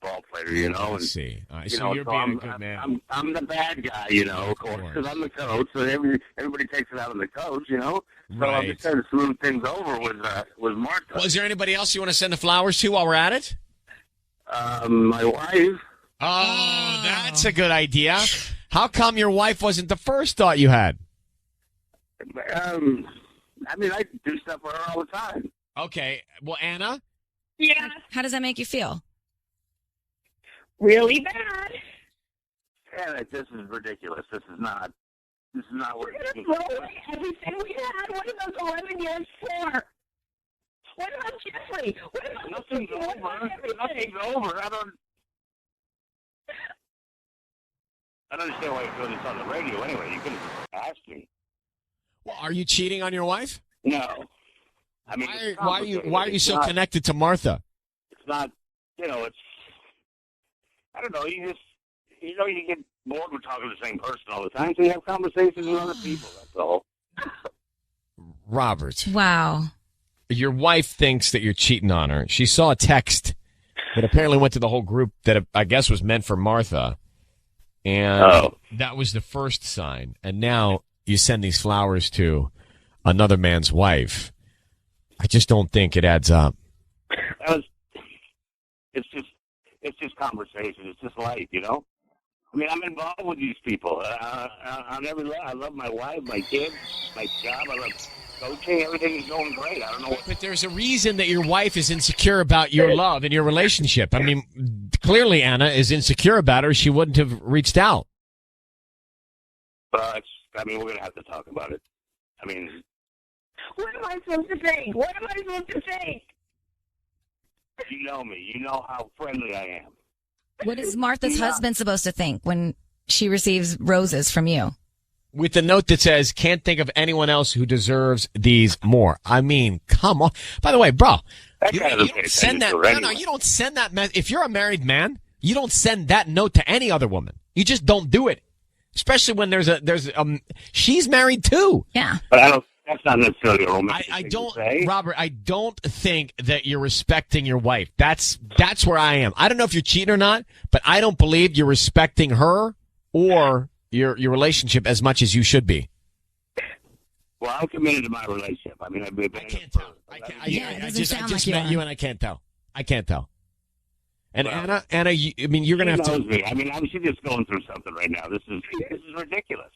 Speaker 5: ball player, you know.
Speaker 1: I see.
Speaker 5: So
Speaker 1: you're being a good man.
Speaker 5: I'm the bad guy, you know, of course, because I'm the coach. So everybody takes it out on the coach, you know. So
Speaker 1: Right.
Speaker 5: I'm just trying to smooth things over with Martha.
Speaker 1: Well, is there anybody else you want to send the flowers to while we're at it?
Speaker 5: My wife.
Speaker 1: Oh, that's a good idea. How come your wife wasn't the first thought you had?
Speaker 5: I do stuff for her all the time.
Speaker 1: Okay. Well, Anna?
Speaker 2: Yeah. How does that make you feel?
Speaker 12: Really bad.
Speaker 5: Anna, this is ridiculous. This is not what
Speaker 12: We're going to throw away everything we had. What are those 11 years for? What about Jeffrey? What about
Speaker 5: Nothing's over. Nothing's over. I don't understand why you're doing this on the radio anyway. You could have asked me.
Speaker 1: Well, are you cheating on your wife?
Speaker 5: No. I mean,
Speaker 1: why are you so connected to Martha?
Speaker 5: It's not, it's, I don't know, you get bored with talking to the same person all the time, so you have conversations with other people, that's all.
Speaker 1: Robert.
Speaker 2: Wow.
Speaker 1: Your wife thinks that you're cheating on her. She saw a text that apparently went to the whole group that I guess was meant for Martha. And that was the first sign. And now you send these flowers to another man's wife. I just don't think it adds up.
Speaker 5: It's just conversation. It's just life, you know? I mean, I'm involved with these people. On every level. I love my wife, my kids, my job. I love coaching. Everything is going great. I don't know what...
Speaker 1: But there's a reason that your wife is insecure about your love and your relationship. I mean, clearly Anna is insecure about her. She wouldn't have reached out.
Speaker 5: But, we're going to have to talk about it. I mean...
Speaker 12: What am I supposed to think? What am I supposed to think?
Speaker 5: You know me. You know how friendly I am.
Speaker 2: What is Martha's husband supposed to think when she receives roses from you?
Speaker 1: With the note that says, can't think of anyone else who deserves these more. I mean, come on. By the way, bro, you don't send that. No, you don't send that. If you're a married man, you don't send that note to any other woman. You just don't do it. Especially when she's married too.
Speaker 2: Yeah.
Speaker 5: But that's not necessarily a romantic thing to say.
Speaker 1: Robert, I don't think that you're respecting your wife. That's where I am. I don't know if you're cheating or not, but I don't believe you're respecting her or your relationship as much as you should be.
Speaker 13: Well, I'm committed to my relationship. I mean, I've been.
Speaker 1: I can't tell. I just met you, and I can't tell. I can't tell. And well, Anna, you're gonna have to.
Speaker 13: Me. I mean, she's just going through something right now. This is ridiculous.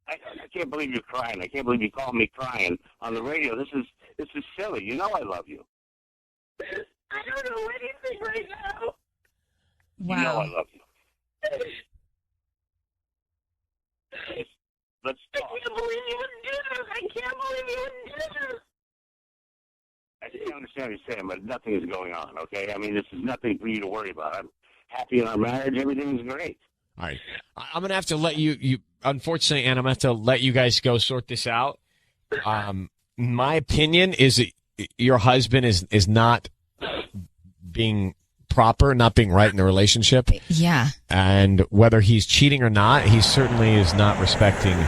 Speaker 13: I can't believe you're crying. I can't believe you called me crying on the radio. This is silly. You know I love you.
Speaker 12: I don't know anything right now.
Speaker 2: Wow.
Speaker 13: You know I love you. Let's talk.
Speaker 12: I can't believe you wouldn't do this. I can't believe you wouldn't do this.
Speaker 13: I just don't understand what you're saying, but nothing is going on, okay? I mean, this is nothing for you to worry about. I'm happy in our marriage. Everything is great.
Speaker 1: All right. I'm going to have to let you unfortunately, Anna, I'm going to have to let you guys go sort this out. My opinion is that your husband is not being proper, not being right in the relationship.
Speaker 2: Yeah.
Speaker 1: And whether he's cheating or not, he certainly is not respecting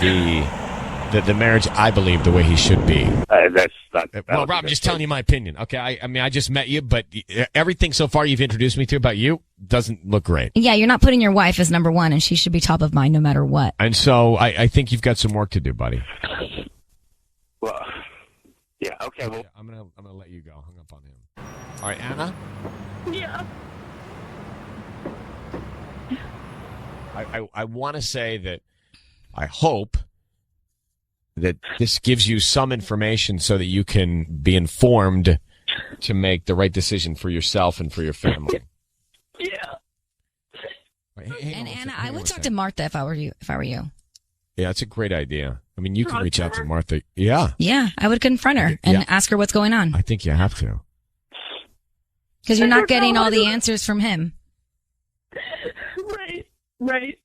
Speaker 1: the marriage, I believe, the way he should be.
Speaker 13: That's not.
Speaker 1: Well, Rob, I'm just telling you my opinion. Okay, I mean, I just met you, but everything so far you've introduced me to about you doesn't look great.
Speaker 2: Yeah, you're not putting your wife as number one, and she should be top of mind no matter what.
Speaker 1: And so I think you've got some work to do, buddy.
Speaker 13: Well, yeah, okay. Well,
Speaker 1: I'm gonna let you go. Hung up on him. All right, Anna.
Speaker 12: Yeah.
Speaker 1: I want to say that I hope that this gives you some information so that you can be informed to make the right decision for yourself and for your family.
Speaker 12: Yeah.
Speaker 1: Hey,
Speaker 2: and Anna, I would talk to Martha if I were you.
Speaker 1: Yeah, that's a great idea. I mean, you can reach out to Martha. Yeah.
Speaker 2: Yeah, I would confront her and ask her what's going on.
Speaker 1: I think you have to.
Speaker 2: Because you're not getting all the answers from him.
Speaker 12: Right.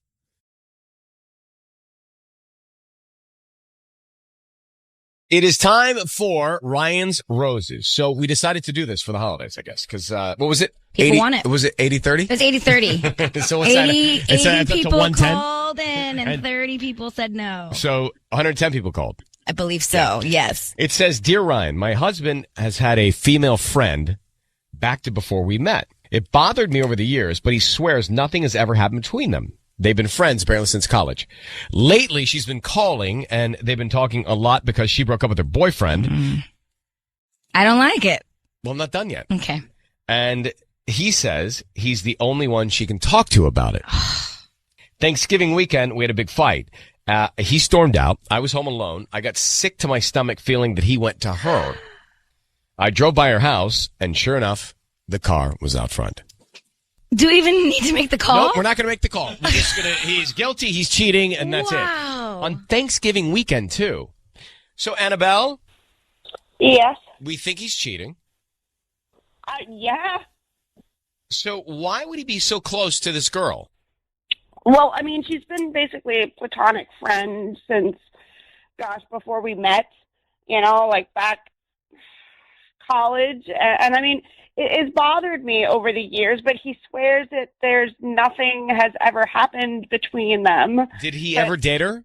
Speaker 1: It is time for Ryan's Roses. So we decided to do this for the holidays, I guess, because what was it?
Speaker 2: People want it.
Speaker 1: Was it 80-30?
Speaker 2: It was 80-30.
Speaker 1: So what's
Speaker 2: 80
Speaker 1: that? 80
Speaker 2: people called in and 30 people said no.
Speaker 1: So 110 people called.
Speaker 2: I believe so, yes.
Speaker 1: It says, Dear Ryan, my husband has had a female friend back to before we met. It bothered me over the years, but he swears nothing has ever happened between them. They've been friends apparently since college. Lately, she's been calling, and they've been talking a lot because she broke up with her boyfriend.
Speaker 2: Mm-hmm. I don't like it.
Speaker 1: Well, I'm not done yet.
Speaker 2: Okay.
Speaker 1: And he says he's the only one she can talk to about it. Thanksgiving weekend, we had a big fight. He stormed out. I was home alone. I got sick to my stomach feeling that he went to her. I drove by her house, and sure enough, the car was out front.
Speaker 2: Do we even need to make the call?
Speaker 1: Nope, we're not going to make the call. We're just he's guilty, he's cheating, and that's it. On Thanksgiving weekend, too. So, Annabelle?
Speaker 11: Yes.
Speaker 1: We think he's cheating.
Speaker 11: Yeah.
Speaker 1: So why would he be so close to this girl?
Speaker 11: Well, I mean, she's been basically a platonic friend since, before we met, like back college. And I mean, it has bothered me over the years, but he swears that there's nothing has ever happened between them.
Speaker 1: Did he ever date her?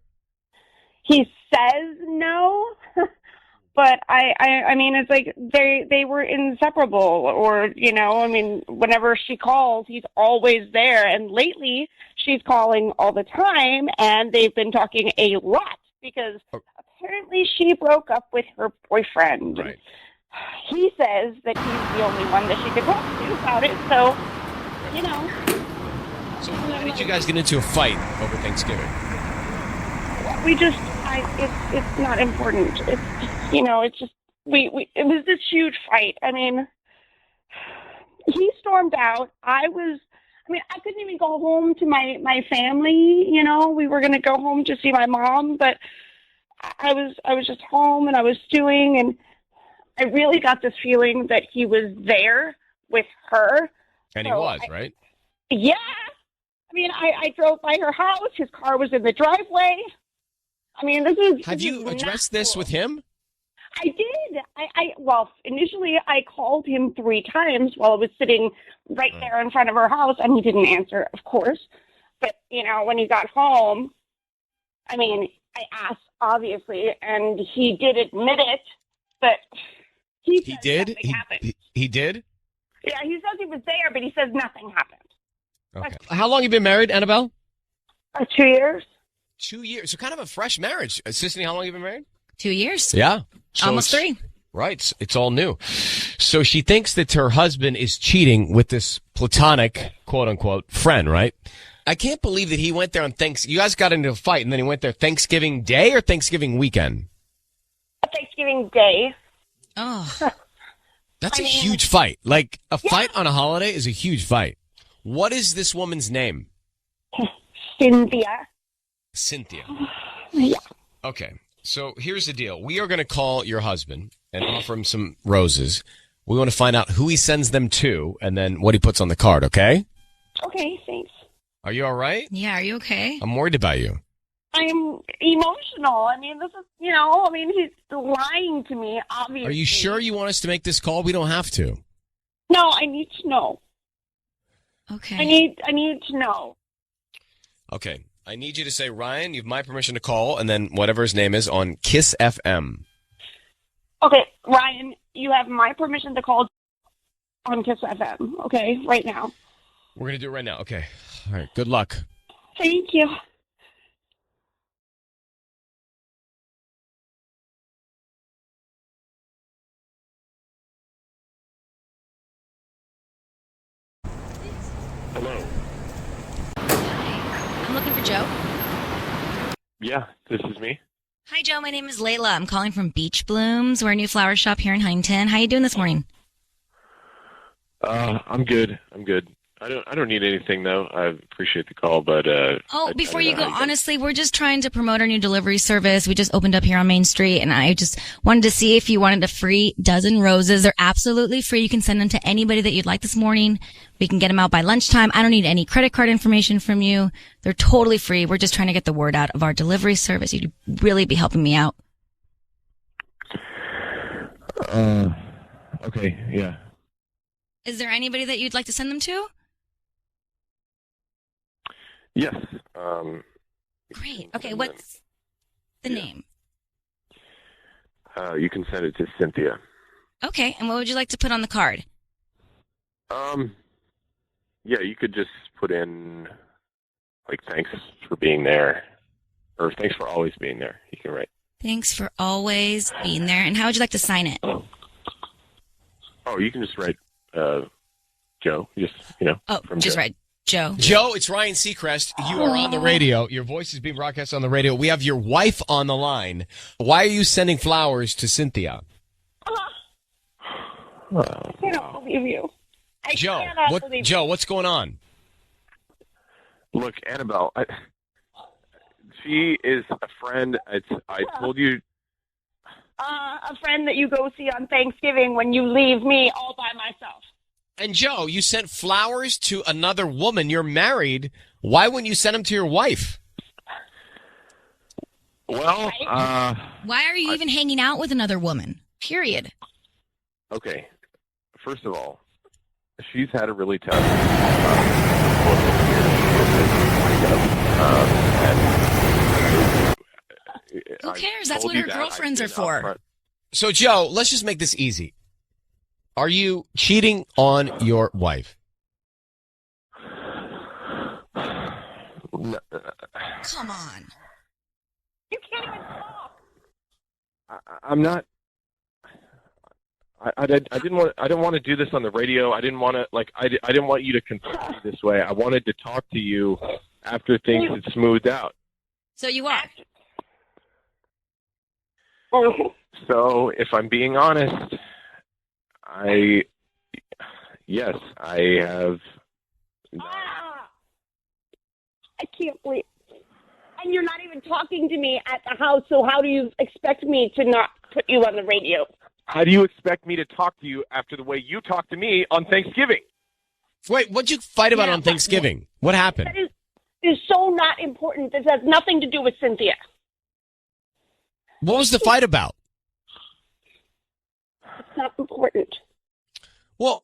Speaker 11: He says no, but I mean, it's like they were inseparable, or, I mean, whenever she calls, he's always there. And lately she's calling all the time, and they've been talking a lot because apparently she broke up with her boyfriend.
Speaker 1: Right.
Speaker 11: He says that he's the only one that she could talk to about it, so,
Speaker 1: So why did you guys get into a fight over Thanksgiving?
Speaker 11: It's not important. It's, it's just, it was this huge fight. I mean, he stormed out. I couldn't even go home to my family, we were going to go home to see my mom, but I was just home and I was stewing, and I really got this feeling that he was there with her.
Speaker 1: And he was, right?
Speaker 11: Yeah. I mean, I drove by her house. His car was in the driveway. I mean,
Speaker 1: Have you addressed this with him?
Speaker 11: I did. Well, initially I called him 3 times while I was sitting right there in front of her house, and he didn't answer, of course. But, when he got home, I mean, I asked, obviously, and he did admit it, but he did?
Speaker 1: He did?
Speaker 11: Yeah, he says he was there, but he says nothing happened.
Speaker 1: Okay. How long have you been married, Annabelle?
Speaker 11: 2 years.
Speaker 14: 2 years. So kind of a fresh marriage. Sissany, how long have you been married?
Speaker 2: 2 years.
Speaker 14: Yeah. So
Speaker 2: Almost 3.
Speaker 14: Right. It's all new. So she thinks that her husband is cheating with this platonic, quote unquote, friend, right? I can't believe that he went there on You guys got into a fight and then he went there Thanksgiving Day or Thanksgiving weekend?
Speaker 11: Thanksgiving Day.
Speaker 2: Oh.
Speaker 14: That's a huge fight. Like, a fight on a holiday is a huge fight. What is this woman's name?
Speaker 11: Cynthia.
Speaker 14: Cynthia.
Speaker 11: Yeah.
Speaker 14: Okay. So here's the deal. We are going to call your husband and offer him some roses. We want to find out who he sends them to and then what he puts on the card, okay?
Speaker 11: Okay, thanks.
Speaker 14: Are you all right?
Speaker 2: Yeah, are you okay?
Speaker 14: I'm worried about you.
Speaker 11: I'm emotional. I mean, this is, he's lying to me, obviously.
Speaker 14: Are you sure you want us to make this call? We don't have to.
Speaker 11: No, I need to know.
Speaker 2: Okay.
Speaker 11: I need to know.
Speaker 14: Okay. I need you to say, Ryan, you have my permission to call, and then whatever his name is on KIIS-FM.
Speaker 11: Okay, Ryan, you have my permission to call on KIIS-FM, okay, right now.
Speaker 14: We're going to do it right now. Okay. All right. Good luck.
Speaker 11: Thank you.
Speaker 15: Hello.
Speaker 2: I'm looking for Joe.
Speaker 15: Yeah, this is me.
Speaker 2: Hi, Joe. My name is Layla. I'm calling from Beach Blooms. We're a new flower shop here in Huntington. How you doing this morning?
Speaker 15: I'm good. I don't need anything though. I appreciate the call, but
Speaker 2: Before you go, honestly, we're just trying to promote our new delivery service. We just opened up here on Main Street, and I just wanted to see if you wanted a free dozen roses. They're absolutely free. You can send them to anybody that you'd like this morning. We can get them out by lunchtime. I don't need any credit card information from you. They're totally free. We're just trying to get the word out of our delivery service. You'd really be helping me out.
Speaker 15: Okay, yeah.
Speaker 2: Is there anybody that you'd like to send them to?
Speaker 15: Yes.
Speaker 2: Great. Okay, what's the name?
Speaker 15: You can send it to Cynthia.
Speaker 2: Okay, and what would you like to put on the card?
Speaker 15: Yeah, you could just put in, like, thanks for being there, or thanks for always being there. You can write.
Speaker 2: Thanks for always being there. And how would you like to sign it?
Speaker 15: Oh, you can just write, Joe.
Speaker 2: Just write Joe.
Speaker 14: Joe, it's Ryan Seacrest. You are on the radio. Your voice is being broadcast on the radio. We have your wife on the line. Why are you sending flowers to Cynthia?
Speaker 11: I cannot believe you.
Speaker 14: Joe, what's going on?
Speaker 15: Look, Annabelle, she is a friend. I told you.
Speaker 11: A friend that you go see on Thanksgiving when you leave me all by myself.
Speaker 14: And Joe, you sent flowers to another woman. You're married. Why wouldn't you send them to your wife?
Speaker 15: Well,
Speaker 2: why are you even hanging out with another woman? Period.
Speaker 15: Okay. First of all, she's had a really tough
Speaker 2: Who cares? That's what her girlfriends are for.
Speaker 14: So, Joe, let's just make this easy. Are you cheating on your wife?
Speaker 2: Come on.
Speaker 11: You can't even talk.
Speaker 15: I'm not. I didn't want to do this on the radio. I didn't want to I didn't want you to confront me this way. I wanted to talk to you after things had smoothed out.
Speaker 2: So you are.
Speaker 15: So if I'm being honest, I have.
Speaker 11: I can't believe. And you're not even talking to me at the house, so how do you expect me to not put you on the radio?
Speaker 15: How do you expect me to talk to you after the way you talked to me on Thanksgiving?
Speaker 14: Wait, what'd you fight about on Thanksgiving? What happened?
Speaker 11: That is so not important. This has nothing to do with Cynthia.
Speaker 14: What was the fight about?
Speaker 11: It's not important.
Speaker 14: Well,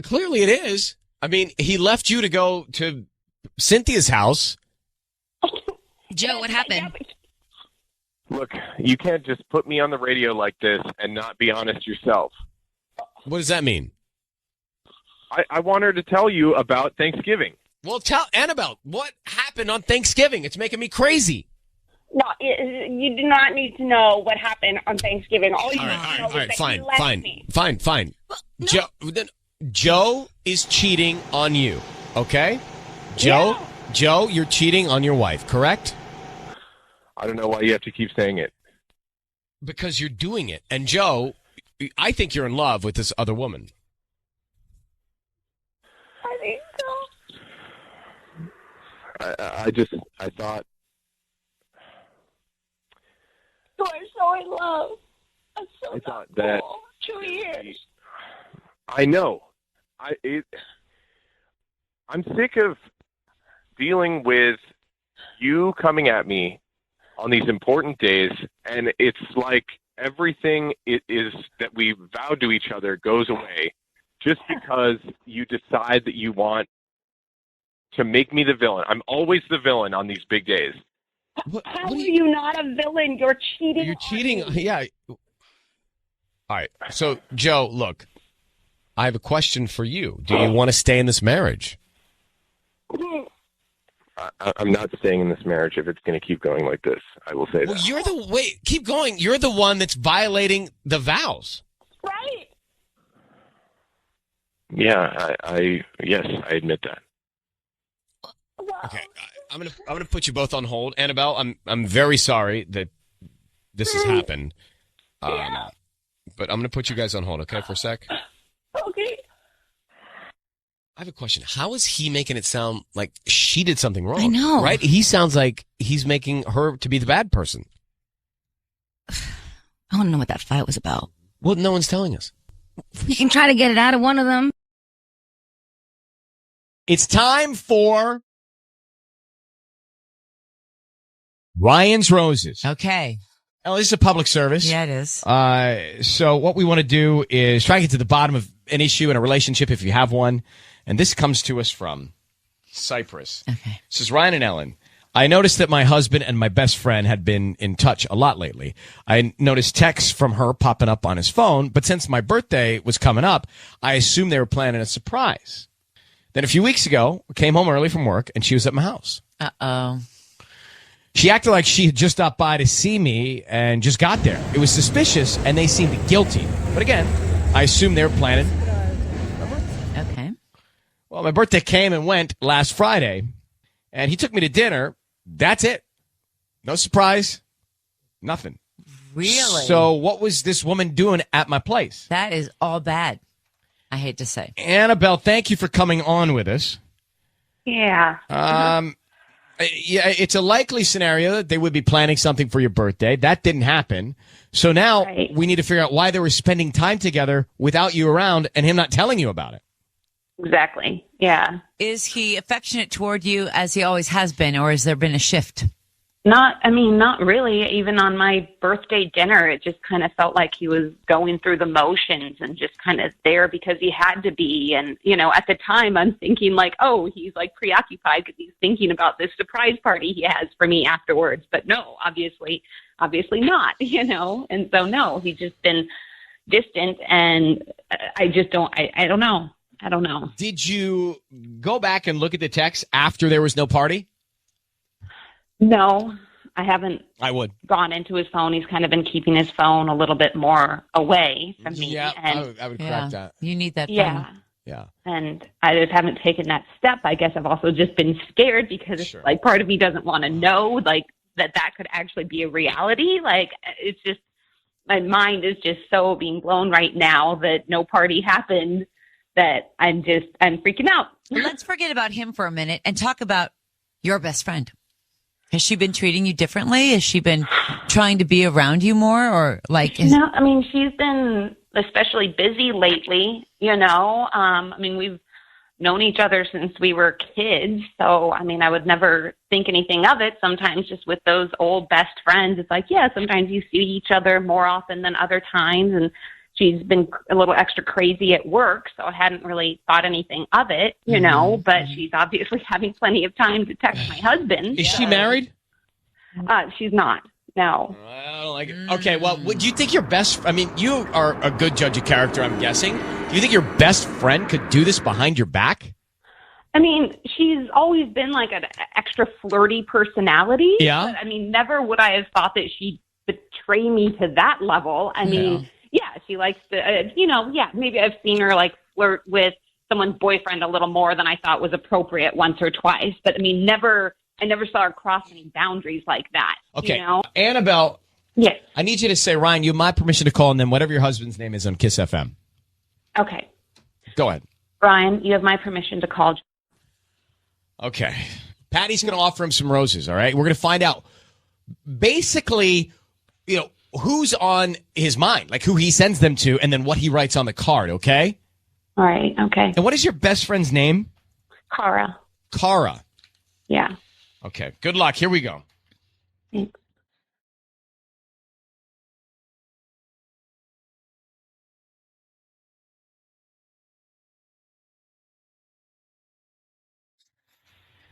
Speaker 14: clearly it is. I mean, he left you to go to Cynthia's house.
Speaker 2: Joe, what happened?
Speaker 15: Look, you can't just put me on the radio like this and not be honest yourself.
Speaker 14: What does that mean?
Speaker 15: I want her to tell you about Thanksgiving.
Speaker 14: Well, tell Annabelle what happened on Thanksgiving. It's making me crazy.
Speaker 11: No, you do not need to know what happened on Thanksgiving. All you need to know is that he left me.
Speaker 14: Fine. Joe is cheating on you, okay? Joe, you're cheating on your wife, correct?
Speaker 15: I don't know why you have to keep saying it.
Speaker 14: Because you're doing it. And Joe, I think you're in love with this other woman.
Speaker 11: I think so.
Speaker 15: I thought.
Speaker 11: You are so in love. I'm so
Speaker 15: I thought that
Speaker 11: 2 years.
Speaker 15: I know. I'm sick of dealing with you coming at me on these important days, and it's like everything it is that we vowed to each other goes away just because you decide that you want to make me the villain. I'm always the villain on these big days.
Speaker 11: How are you not a villain? You're cheating.
Speaker 14: You're cheating. Yeah. All right. So, Joe, look, I have a question for you. Do you want to stay in this marriage?
Speaker 15: I'm not staying in this marriage if it's going to keep going like this. I will say that.
Speaker 14: Keep going. You're the one that's violating the vows.
Speaker 11: Right.
Speaker 15: Yeah, yes, I admit that.
Speaker 14: Okay, I'm gonna put you both on hold, Annabelle. I'm very sorry that this has happened. But I'm gonna put you guys on hold, okay, for a sec.
Speaker 11: Okay.
Speaker 14: I have a question. How is he making it sound like she did something wrong?
Speaker 2: I know.
Speaker 14: Right? He sounds like he's making her to be the bad person.
Speaker 2: I want to know what that fight was about.
Speaker 14: Well, no one's telling us.
Speaker 2: We can try to get it out of one of them.
Speaker 1: It's time for Ryan's Roses.
Speaker 16: Okay.
Speaker 1: Oh, this is a public service.
Speaker 16: Yeah, it is.
Speaker 1: So what we want to do is try to get to the bottom of an issue in a relationship if you have one. And this comes to us from Cyprus.
Speaker 16: Okay.
Speaker 1: This is Ryan and Ellen. I noticed that my husband and my best friend had been in touch a lot lately. I noticed texts from her popping up on his phone, but since my birthday was coming up, I assumed they were planning a surprise. Then a few weeks ago, I came home early from work and she was at my house.
Speaker 16: Uh-oh.
Speaker 1: She acted like she had just stopped by to see me and just got there. It was suspicious and they seemed guilty. But again, I assumed they were planning.
Speaker 16: Okay.
Speaker 1: Well, my birthday came and went last Friday and he took me to dinner. That's it. No surprise. Nothing.
Speaker 16: Really?
Speaker 1: So what was this woman doing at my place?
Speaker 16: That is all bad. I hate to say.
Speaker 1: Annabelle, thank you for coming on with us.
Speaker 11: Yeah.
Speaker 1: Yeah, it's a likely scenario that they would be planning something for your birthday. That didn't happen. So now we need to figure out why they were spending time together without you around and him not telling you about it.
Speaker 11: Exactly. Yeah.
Speaker 16: Is he affectionate toward you as he always has been, or has there been a shift?
Speaker 11: Not really. Even on my birthday dinner, it just kind of felt like he was going through the motions and just kind of there because he had to be. And, at the time I'm thinking like, oh, he's like preoccupied because he's thinking about this surprise party he has for me afterwards. But no, obviously not, And so, no, he's just been distant and I don't know. I don't know.
Speaker 1: Did you go back and look at the text after there was no party?
Speaker 11: No, I haven't.
Speaker 1: I would
Speaker 11: gone into his phone. He's kind of been keeping his phone a little bit more away from me.
Speaker 1: Yeah,
Speaker 11: and
Speaker 1: I would correct that.
Speaker 16: You need that phone.
Speaker 11: Yeah.
Speaker 1: Yeah.
Speaker 11: And I just haven't taken that step. I guess I've also just been scared because it's like part of me doesn't want to know like that could actually be a reality. Like it's just my mind is just so being blown right now that no party happened that I'm freaking out.
Speaker 16: Let's forget about him for a minute and talk about your best friend. Has she been treating you differently? Has she been trying to be around you more or like?
Speaker 11: No, I mean, she's been especially busy lately, we've known each other since we were kids. So, I would never think anything of it. Sometimes just with those old best friends, it's like, yeah, sometimes you see each other more often than other times. And she's been a little extra crazy at work. So I hadn't really thought anything of it, but she's obviously having plenty of time to text my husband.
Speaker 1: Is she married?
Speaker 11: She's not. No.
Speaker 1: I don't like it. Okay, well, do you think your you are a good judge of character, I'm guessing. Do you think your best friend could do this behind your back?
Speaker 11: I mean, she's always been like an extra flirty personality.
Speaker 1: Yeah.
Speaker 11: But, I mean, never would I have thought that she'd betray me to that level. I mean, yeah, she likes to, maybe I've seen her like flirt with someone's boyfriend a little more than I thought was appropriate once or twice. But I mean, I never saw her cross any boundaries like that.
Speaker 1: Okay.
Speaker 11: You know?
Speaker 1: Annabelle.
Speaker 11: Yes.
Speaker 1: I need you to say, Ryan, you have my permission to call, and then whatever your husband's name is on KIIS-FM.
Speaker 11: Okay.
Speaker 1: Go ahead.
Speaker 11: Ryan, you have my permission to call.
Speaker 1: Okay. Patty's going to offer him some roses, all right? We're going to find out basically, who's on his mind, like who he sends them to, and then what he writes on the card, okay?
Speaker 11: All right, okay.
Speaker 1: And what is your best friend's name?
Speaker 11: Cara.
Speaker 1: Cara.
Speaker 11: Yeah.
Speaker 1: Okay. Good luck. Here we go.
Speaker 11: Thanks.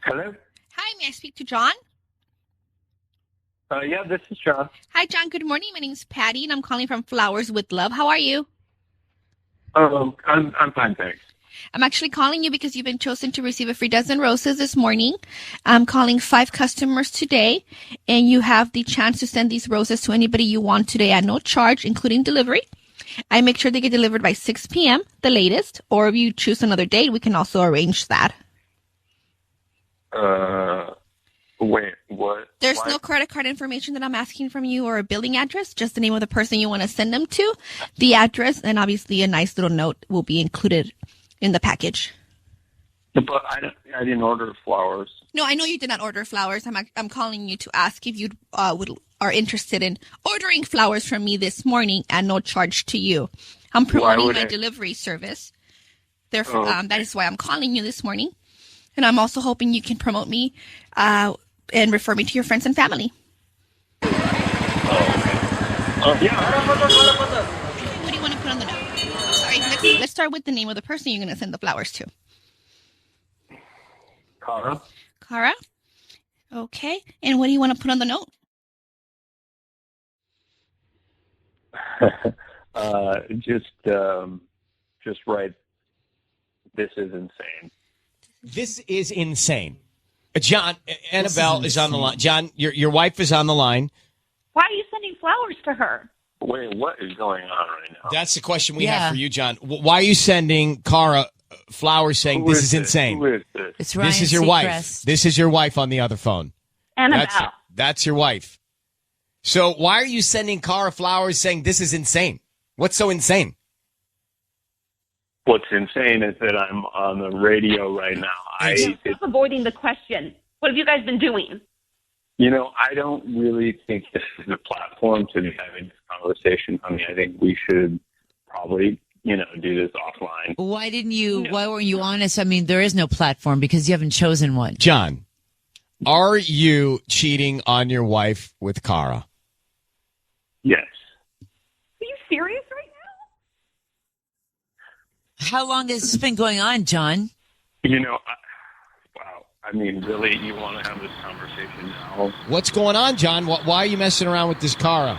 Speaker 17: Hello?
Speaker 4: Hi, may I speak to John?
Speaker 17: Yeah, this is John.
Speaker 4: Hi, John. Good morning. My name's Patty, and I'm calling from Flowers with Love. How are you?
Speaker 17: I'm fine, thanks.
Speaker 4: I'm actually calling you because you've been chosen to receive a free dozen roses this morning. I'm calling 5 customers today, and you have the chance to send these roses to anybody you want today at no charge, including delivery. I make sure they get delivered by 6 p.m., the latest, or if you choose another date, we can also arrange that.
Speaker 17: Wait, what?
Speaker 4: There's no credit card information that I'm asking from you or a billing address, just the name of the person you want to send them to, the address, and obviously a nice little note will be included in the package.
Speaker 17: But I didn't order flowers.
Speaker 4: No, I know you did not order flowers. I'm calling you to ask if you are interested in ordering flowers from me this morning at no charge to you. I'm promoting my delivery service. Therefore, that is why I'm calling you this morning. And I'm also hoping you can promote me and refer me to your friends and family.
Speaker 17: Yeah.
Speaker 4: What do you want to put on the note? Sorry, let's start with the name of the person you're going to send the flowers to.
Speaker 17: Cara.
Speaker 4: Cara? Okay. And what do you want to put on the note?
Speaker 17: Just write, "This is insane."
Speaker 1: This is insane. John, Annabelle is on the line. John, your wife is on the line.
Speaker 11: Why are you sending flowers to her?
Speaker 17: Wait, what is going on right now?
Speaker 1: That's the question we have for you, John. Why are you sending Cara flowers saying this is insane?
Speaker 17: Who is this?
Speaker 16: It's Ryan
Speaker 1: This is your
Speaker 16: Seacrest.
Speaker 1: wife. This is your wife on the other phone.
Speaker 11: Annabelle.
Speaker 1: That's your wife. So why are you sending Cara flowers saying this is insane? What's so insane?
Speaker 17: What's insane is that I'm on the radio right now.
Speaker 11: Stop avoiding the question. What have you guys been doing?
Speaker 17: I don't really think this is a platform to be having this conversation. I mean, I think we should probably, do this offline.
Speaker 16: Why weren't you honest? I mean, there is no platform because you haven't chosen one.
Speaker 1: John, are you cheating on your wife with Cara?
Speaker 17: Yes.
Speaker 11: Are you serious right
Speaker 16: How long has this been going on, John?
Speaker 17: Wow. I mean, really, you want to have this conversation now?
Speaker 1: What's going on, John? Why are you messing around with this Cara?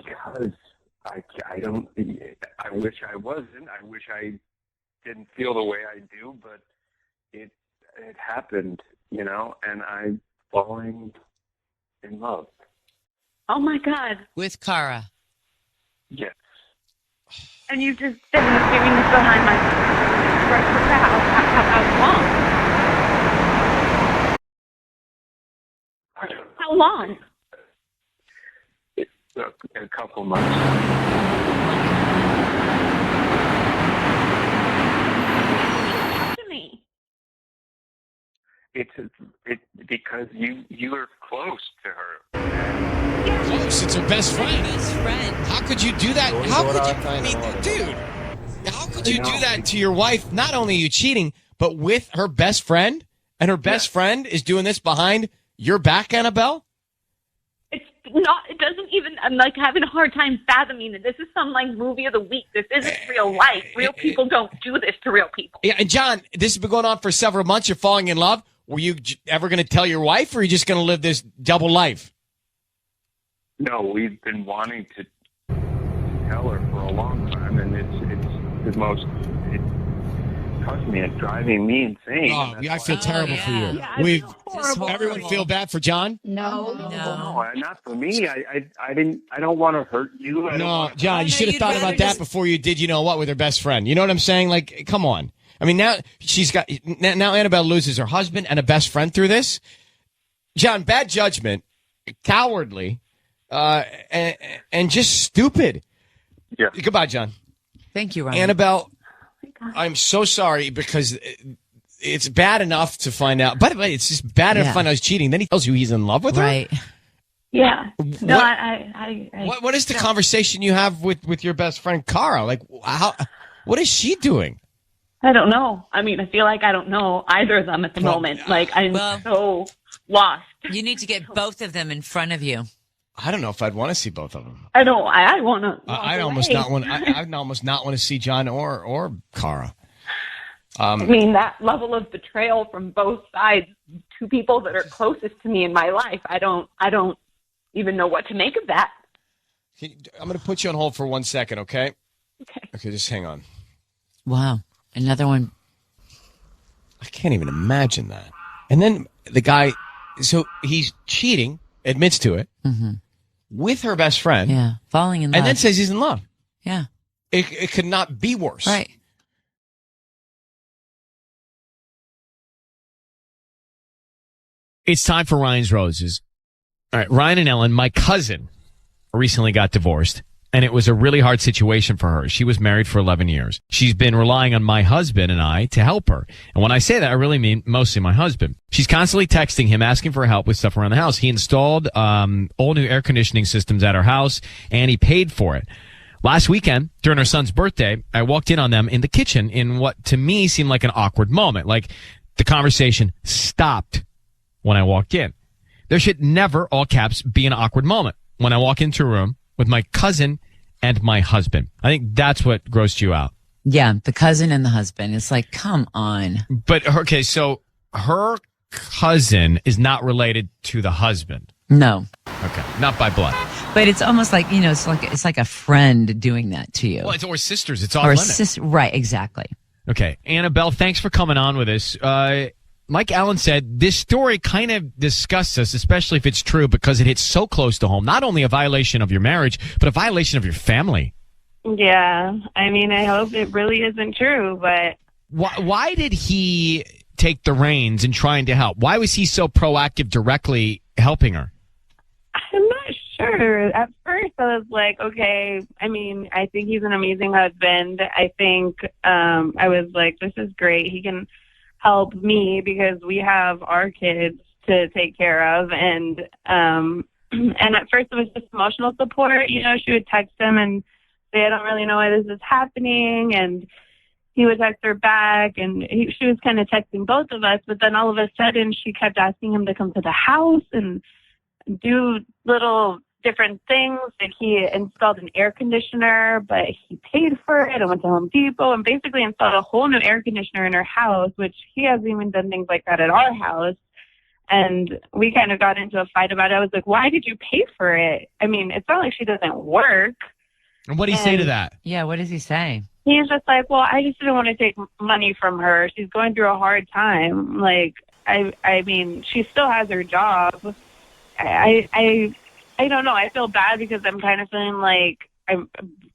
Speaker 17: Because I don't. I wish I wasn't. I wish I didn't feel the way I do, but it happened, and I'm falling in love.
Speaker 11: Oh my God.
Speaker 16: With Cara.
Speaker 17: Yes.
Speaker 11: And you've just been doing this behind my back for how long?
Speaker 17: It's a couple months.
Speaker 11: Talk to me.
Speaker 17: It's because you are close to her.
Speaker 1: Close. It's her best friend.
Speaker 16: Best friend.
Speaker 1: How could you do that? How could you? I mean, dude, how could you do that to your wife? Not only are you cheating, but with her best friend, and her best friend is doing this behind your back, Annabelle?
Speaker 11: It's not. It doesn't even. I'm like having a hard time fathoming that this is some like movie of the week. This isn't real life. Real people don't do this to real people.
Speaker 1: Yeah, and John, this has been going on for several months. You're falling in love. Were you ever going to tell your wife, or are you just going to live this double life?
Speaker 17: No, we've been wanting to tell her for a long time, and it's the most. It's trust me, it's driving me insane.
Speaker 1: Oh, I feel terrible for you. Everyone feel bad for John?
Speaker 17: No, not for me. I don't want to hurt you.
Speaker 1: No, John, you should have thought about that before you did, you know what, with her best friend. You know what I'm saying? Like, come on. I mean, now now Annabelle loses her husband and a best friend through this. John, bad judgment, cowardly, and just stupid.
Speaker 15: Yeah.
Speaker 1: Goodbye, John.
Speaker 16: Thank you, Ryan.
Speaker 1: Annabelle, I'm so sorry because it's bad enough to find out. By the way, it's just bad enough to find out he's cheating. Then he tells you he's in love with her.
Speaker 16: Right.
Speaker 18: Yeah. No,
Speaker 1: What is the conversation you have with your best friend, Cara? Like, what is she doing?
Speaker 18: I don't know. I mean, I feel like I don't know either of them at the moment. Like, I'm so lost.
Speaker 16: You need to get both of them in front of you.
Speaker 1: I don't know if I'd want to see both of them.
Speaker 18: I don't. I want to.
Speaker 1: I'd almost not want. I'd almost not want to see John or Cara.
Speaker 18: I mean, that level of betrayal from both sides, two people that are closest to me in my life. I don't even know what to make of that.
Speaker 1: I'm going to put you on hold for 1 second, okay? Okay, just hang on.
Speaker 16: Wow, another one.
Speaker 1: I can't even imagine that. And then the guy, so he's cheating, admits to it.
Speaker 16: Mm-hmm.
Speaker 1: With her best friend.
Speaker 16: Yeah, falling in love.
Speaker 1: And then says he's in love.
Speaker 16: Yeah.
Speaker 1: It could not be worse.
Speaker 16: Right.
Speaker 1: It's time for Ryan's Roses. All right, Ryan and Ellen, my cousin, recently got divorced, and it was a really hard situation for her. She was married for 11 years. She's been relying on my husband and I to help her. And when I say that, I really mean mostly my husband. She's constantly texting him, asking for help with stuff around the house. He installed all new air conditioning systems at her house, and he paid for it. Last weekend, during her son's birthday, I walked in on them in the kitchen in what to me seemed like an awkward moment. Like the conversation stopped when I walked in. There should never, all caps, be an awkward moment when I walk into a room with my cousin and my husband. I think that's what grossed you out.
Speaker 16: Yeah, the cousin and the husband. It's like, come on.
Speaker 1: But, okay, so her cousin is not related to the husband.
Speaker 16: No.
Speaker 1: Okay, not by blood.
Speaker 16: But it's almost like, you know, it's like a friend doing that to you.
Speaker 1: Well, it's or sisters. It's off
Speaker 16: or
Speaker 1: limits.
Speaker 16: Right, exactly.
Speaker 1: Okay, Annabelle, thanks for coming on with us. Like Alan said, this story kind of disgusts us, especially if it's true, because it hits so close to home. Not only a violation of your marriage, but a violation of your family.
Speaker 19: Yeah, I mean, I hope it really isn't true, but...
Speaker 1: Why did he take the reins in trying to help? Why was he so proactive directly helping her?
Speaker 19: I'm not sure. At first, I was like, okay, I mean, I think he's an amazing husband. I think I was like, this is great. He can help me because we have our kids to take care of. And at first it was just emotional support. You know, she would text him and say, I don't really know why this is happening. And he would text her back, and she was kind of texting both of us. But then all of a sudden she kept asking him to come to the house and do little different things. Like he installed an air conditioner, but he paid for it and went to Home Depot and basically installed a whole new air conditioner in her house, which he hasn't even done things like that at our house. And we kind of got into a fight about it. I was like, why did you pay for it? I mean, it's not like she doesn't work.
Speaker 1: And what did he say to that?
Speaker 16: Yeah, what does he say?
Speaker 19: He's just like, well, I just didn't want to take money from her. She's going through a hard time. Like, I mean, she still has her job. I don't know. I feel bad because I'm kind of feeling like I'm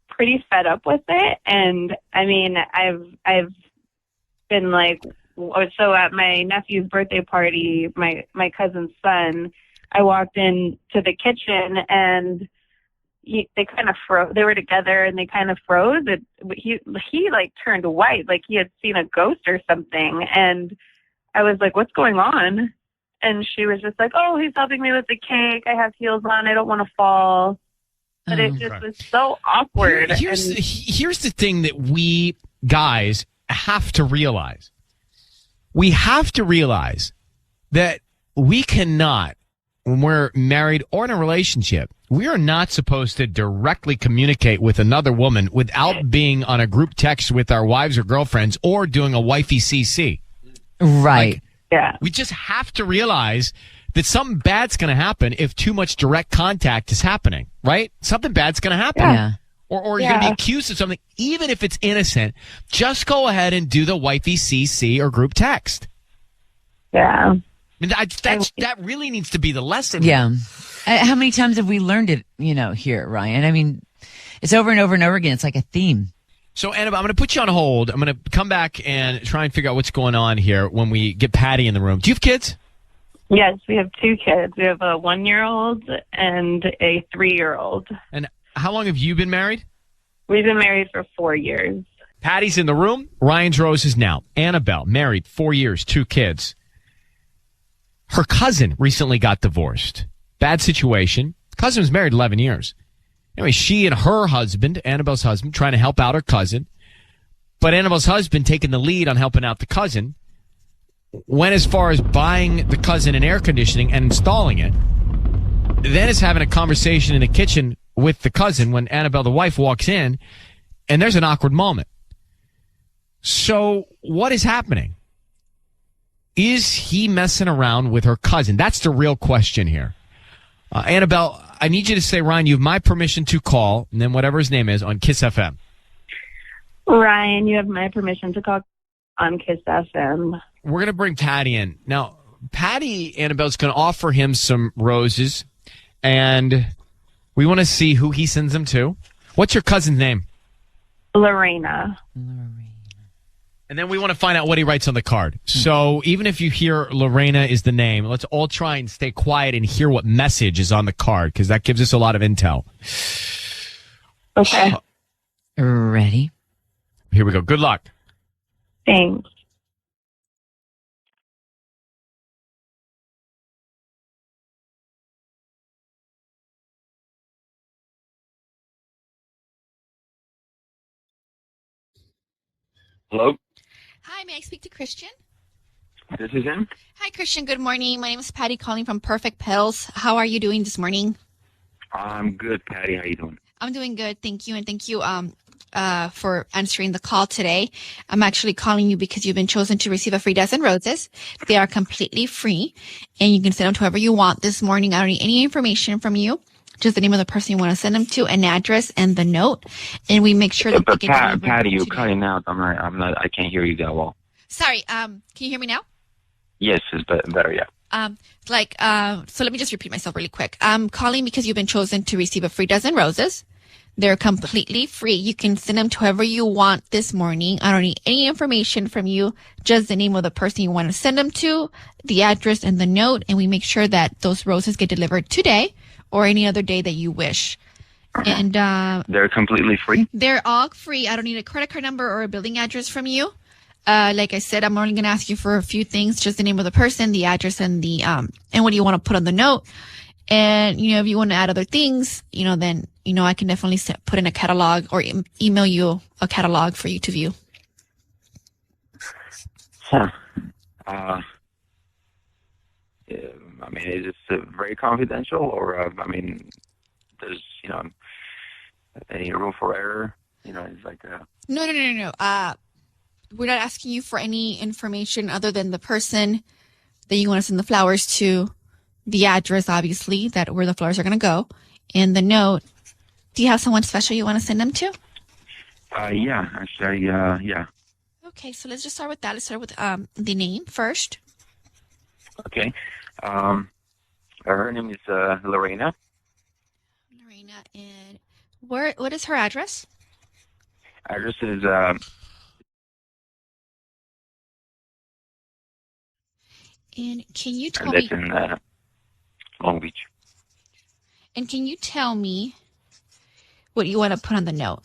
Speaker 19: pretty fed up with it. And I mean, I've been like, so at my nephew's birthday party, my cousin's son, I walked in to the kitchen and they kind of froze. They were together and they kind of froze. He like turned white, like he had seen a ghost or something. And I was like, what's going on? And she was just like, oh, he's helping me with the cake. I have heels on. I don't want to fall. But it just was so awkward.
Speaker 1: Here's the thing that we guys have to realize. We have to realize that we cannot, when we're married or in a relationship, we are not supposed to directly communicate with another woman without being on a group text with our wives or girlfriends or doing a wifey CC.
Speaker 16: Right.
Speaker 19: Yeah.
Speaker 1: We just have to realize that something bad's going to happen if too much direct contact is happening, right? Something bad's going to happen.
Speaker 16: Yeah.
Speaker 1: or you're going to be accused of something, even if it's innocent, just go ahead and do the wifey CC or group text.
Speaker 19: Yeah.
Speaker 1: I mean, that really needs to be the lesson.
Speaker 16: Yeah. How many times have we learned it, here, Ryan? I mean, it's over and over and over again. It's like a theme.
Speaker 1: So, Annabelle, I'm going to put you on hold. I'm going to come back and try and figure out what's going on here when we get Patty in the room. Do you have kids?
Speaker 19: Yes, we have 2 kids. We have a 1-year-old and a 3-year-old.
Speaker 1: And how long have you been married?
Speaker 19: We've been married for 4 years.
Speaker 1: Patty's in the room. Ryan's roses now. Annabelle, married, 4 years, 2 kids. Her cousin recently got divorced. Bad situation. Cousin was married 11 years. Anyway, she and her husband, Annabelle's husband, trying to help out her cousin. But Annabelle's husband, taking the lead on helping out the cousin, went as far as buying the cousin an air conditioning and installing it. Then is having a conversation in the kitchen with the cousin when Annabelle, the wife, walks in, and there's an awkward moment. So what is happening? Is he messing around with her cousin? That's the real question here. Annabelle, I need you to say, Ryan, you have my permission to call, and then whatever his name is, on KIIS-FM.
Speaker 19: Ryan, you have my permission to call on KIIS-FM.
Speaker 1: We're going to bring Patty in. Now, Patty, Annabelle's going to offer him some roses, and we want to see who he sends them to. What's your cousin's name?
Speaker 19: Lorena.
Speaker 1: And then we want to find out what he writes on the card. So even if you hear Lorena is the name, let's all try and stay quiet and hear what message is on the card, because that gives us a lot of intel.
Speaker 19: Okay.
Speaker 16: Ready?
Speaker 1: Here we go. Good luck.
Speaker 19: Thanks.
Speaker 20: Hello?
Speaker 4: Hi, may I speak to Christian?
Speaker 20: This is him?
Speaker 4: Hi, Christian. Good morning. My name is Patty calling from Perfect Petals. How are you doing this morning?
Speaker 20: I'm good, Patty. How you doing?
Speaker 4: I'm doing good. Thank you. And thank you for answering the call today. I'm actually calling you because you've been chosen to receive a free dozen roses. They are completely free, and you can send them to whoever you want this morning. I don't need any information from you. Just the name of the person you want to send them to, an address, and the note. And we make sure that they get delivered
Speaker 20: Patty, you're
Speaker 4: today.
Speaker 20: cutting out. I can't hear you that well.
Speaker 4: Sorry. Can you hear me now?
Speaker 20: Yes, it's better, yeah.
Speaker 4: So let me just repeat myself really quick. I'm calling because you've been chosen to receive a free dozen roses. They're completely free. You can send them to whoever you want this morning. I don't need any information from you, just the name of the person you want to send them to, the address, and the note. And we make sure that those roses get delivered today or any other day that you wish. And
Speaker 20: they're completely free?
Speaker 4: They're all free. I don't need a credit card number or a billing address from you. Like I said, I'm only going to ask you for a few things, just the name of the person, the address, and the and what do you want to put on the note. And, if you want to add other things, then, I can definitely put in a catalog or email you a catalog for you to view.
Speaker 20: Huh. Is this very confidential, or there's any room for error? It's like
Speaker 4: No. We're not asking you for any information other than the person that you want to send the flowers to, the address, obviously, where the flowers are going to go, and the note. Do you have someone special you want to send them to?
Speaker 20: Yeah, actually, yeah.
Speaker 4: Okay, so let's just start with that. Let's start with the name first.
Speaker 20: Okay. Her name is Lorena.
Speaker 4: Lorena, and what is her address?
Speaker 20: Address is
Speaker 4: and can you tell
Speaker 20: that's
Speaker 4: me?
Speaker 20: in Long Beach.
Speaker 4: And can you tell me what you want to put on the note?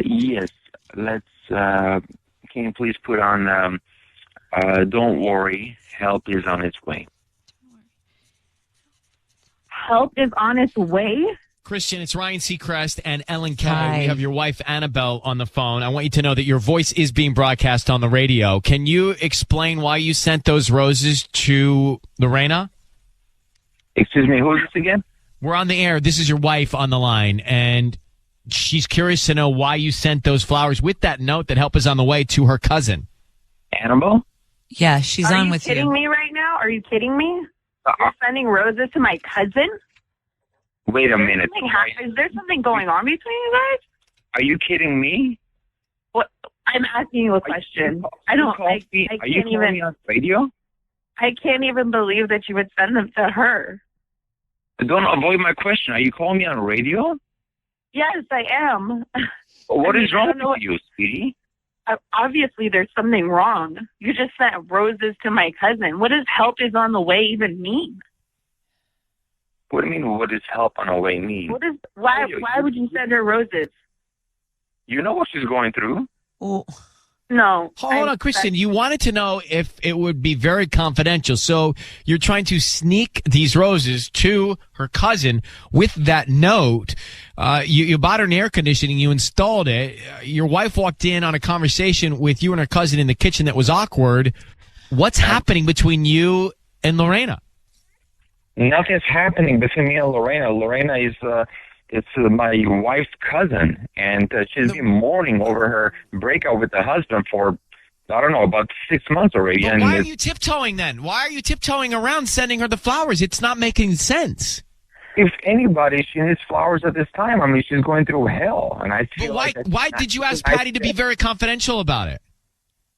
Speaker 20: Yes. Let's. Can you please put on? Don't worry, help is on its way.
Speaker 19: Help is on its way?
Speaker 1: Christian, it's Ryan Seacrest and Ellen Kelly.
Speaker 16: Hi.
Speaker 1: We have your wife, Annabelle, on the phone. I want you to know that your voice is being broadcast on the radio. Can you explain why you sent those roses to Lorena?
Speaker 20: Excuse me, who is this again?
Speaker 1: We're on the air. This is your wife on the line, and she's curious to know why you sent those flowers with that note that help is on the way to her cousin.
Speaker 20: Annabelle?
Speaker 16: Yeah, she's on with
Speaker 19: you. Are you kidding me right now? Are you kidding me? You're sending roses to my cousin?
Speaker 20: Wait a minute.
Speaker 19: Is there something going on between you guys?
Speaker 20: Are you kidding me?
Speaker 19: What? I'm asking you a question. I
Speaker 20: Are you
Speaker 19: can't
Speaker 20: calling
Speaker 19: even.
Speaker 20: me on radio?
Speaker 19: I can't even believe that you would send them to her.
Speaker 20: Don't avoid my question. Are you calling me on radio?
Speaker 19: Yes, I am.
Speaker 20: What is wrong
Speaker 19: I
Speaker 20: with you, sweetie?
Speaker 19: Obviously, there's something wrong. You just sent roses to my cousin. What does help is on the way even mean?
Speaker 20: What do you mean, what does help on the way mean?
Speaker 19: Why would you send her roses?
Speaker 20: You know what she's going through.
Speaker 1: Oh.
Speaker 19: No.
Speaker 1: Hold on, Christian. You wanted to know if it would be very confidential. So you're trying to sneak these roses to her cousin with that note. You bought her an air conditioning. You installed it. Your wife walked in on a conversation with you and her cousin in the kitchen that was awkward. What's happening between you and Lorena?
Speaker 20: Nothing's happening between me and Lorena. Lorena is my wife's cousin, and she's been mourning over her breakup with the husband for, I don't know, about 6 months already.
Speaker 1: But
Speaker 20: and
Speaker 1: why are you tiptoeing then? Why are you tiptoeing around sending her the flowers? It's not making sense.
Speaker 20: If anybody, she needs flowers at this time. I mean, she's going through hell, and I feel
Speaker 1: Why did you ask Patty to be very confidential about it?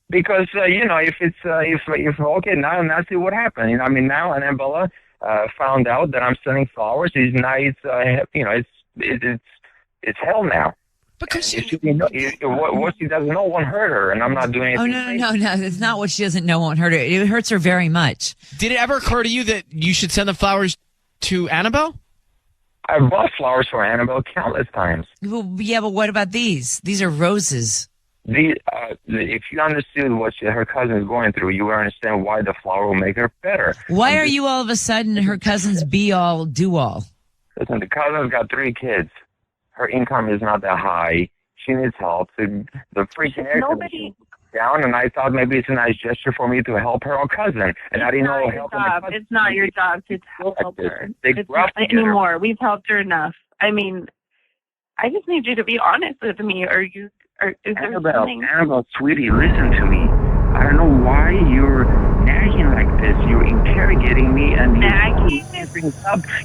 Speaker 20: Because if okay, now see what happened. I mean, now Annabella found out that I'm sending flowers. It's hell now.
Speaker 16: Because
Speaker 20: what she doesn't know won't hurt her, and I'm not doing anything.
Speaker 16: Oh, no. It's not what she doesn't know won't hurt her. It hurts her very much.
Speaker 1: Did it ever occur to you that you should send the flowers to Annabelle?
Speaker 20: I bought flowers for Annabelle countless times.
Speaker 16: Well, yeah, but what about these? These are roses.
Speaker 20: If you understood what her cousin is going through, you would understand why the flower will make her better.
Speaker 16: Why are you all of a sudden her cousin's be-all, do-all?
Speaker 20: Listen, the cousin's got 3 kids. Her income is not that high. She needs help. The freaking air conditioning down, and I thought maybe it's a nice gesture for me to help her cousin. And I didn't know helping the cousin.
Speaker 19: It's not your job to help her.
Speaker 20: It's
Speaker 19: not anymore. We've helped her enough. I mean, I just need you to be honest with me. Is there something?
Speaker 20: Annabelle, sweetie, listen to me. I don't know why you're nagging like this. You're interrogating me and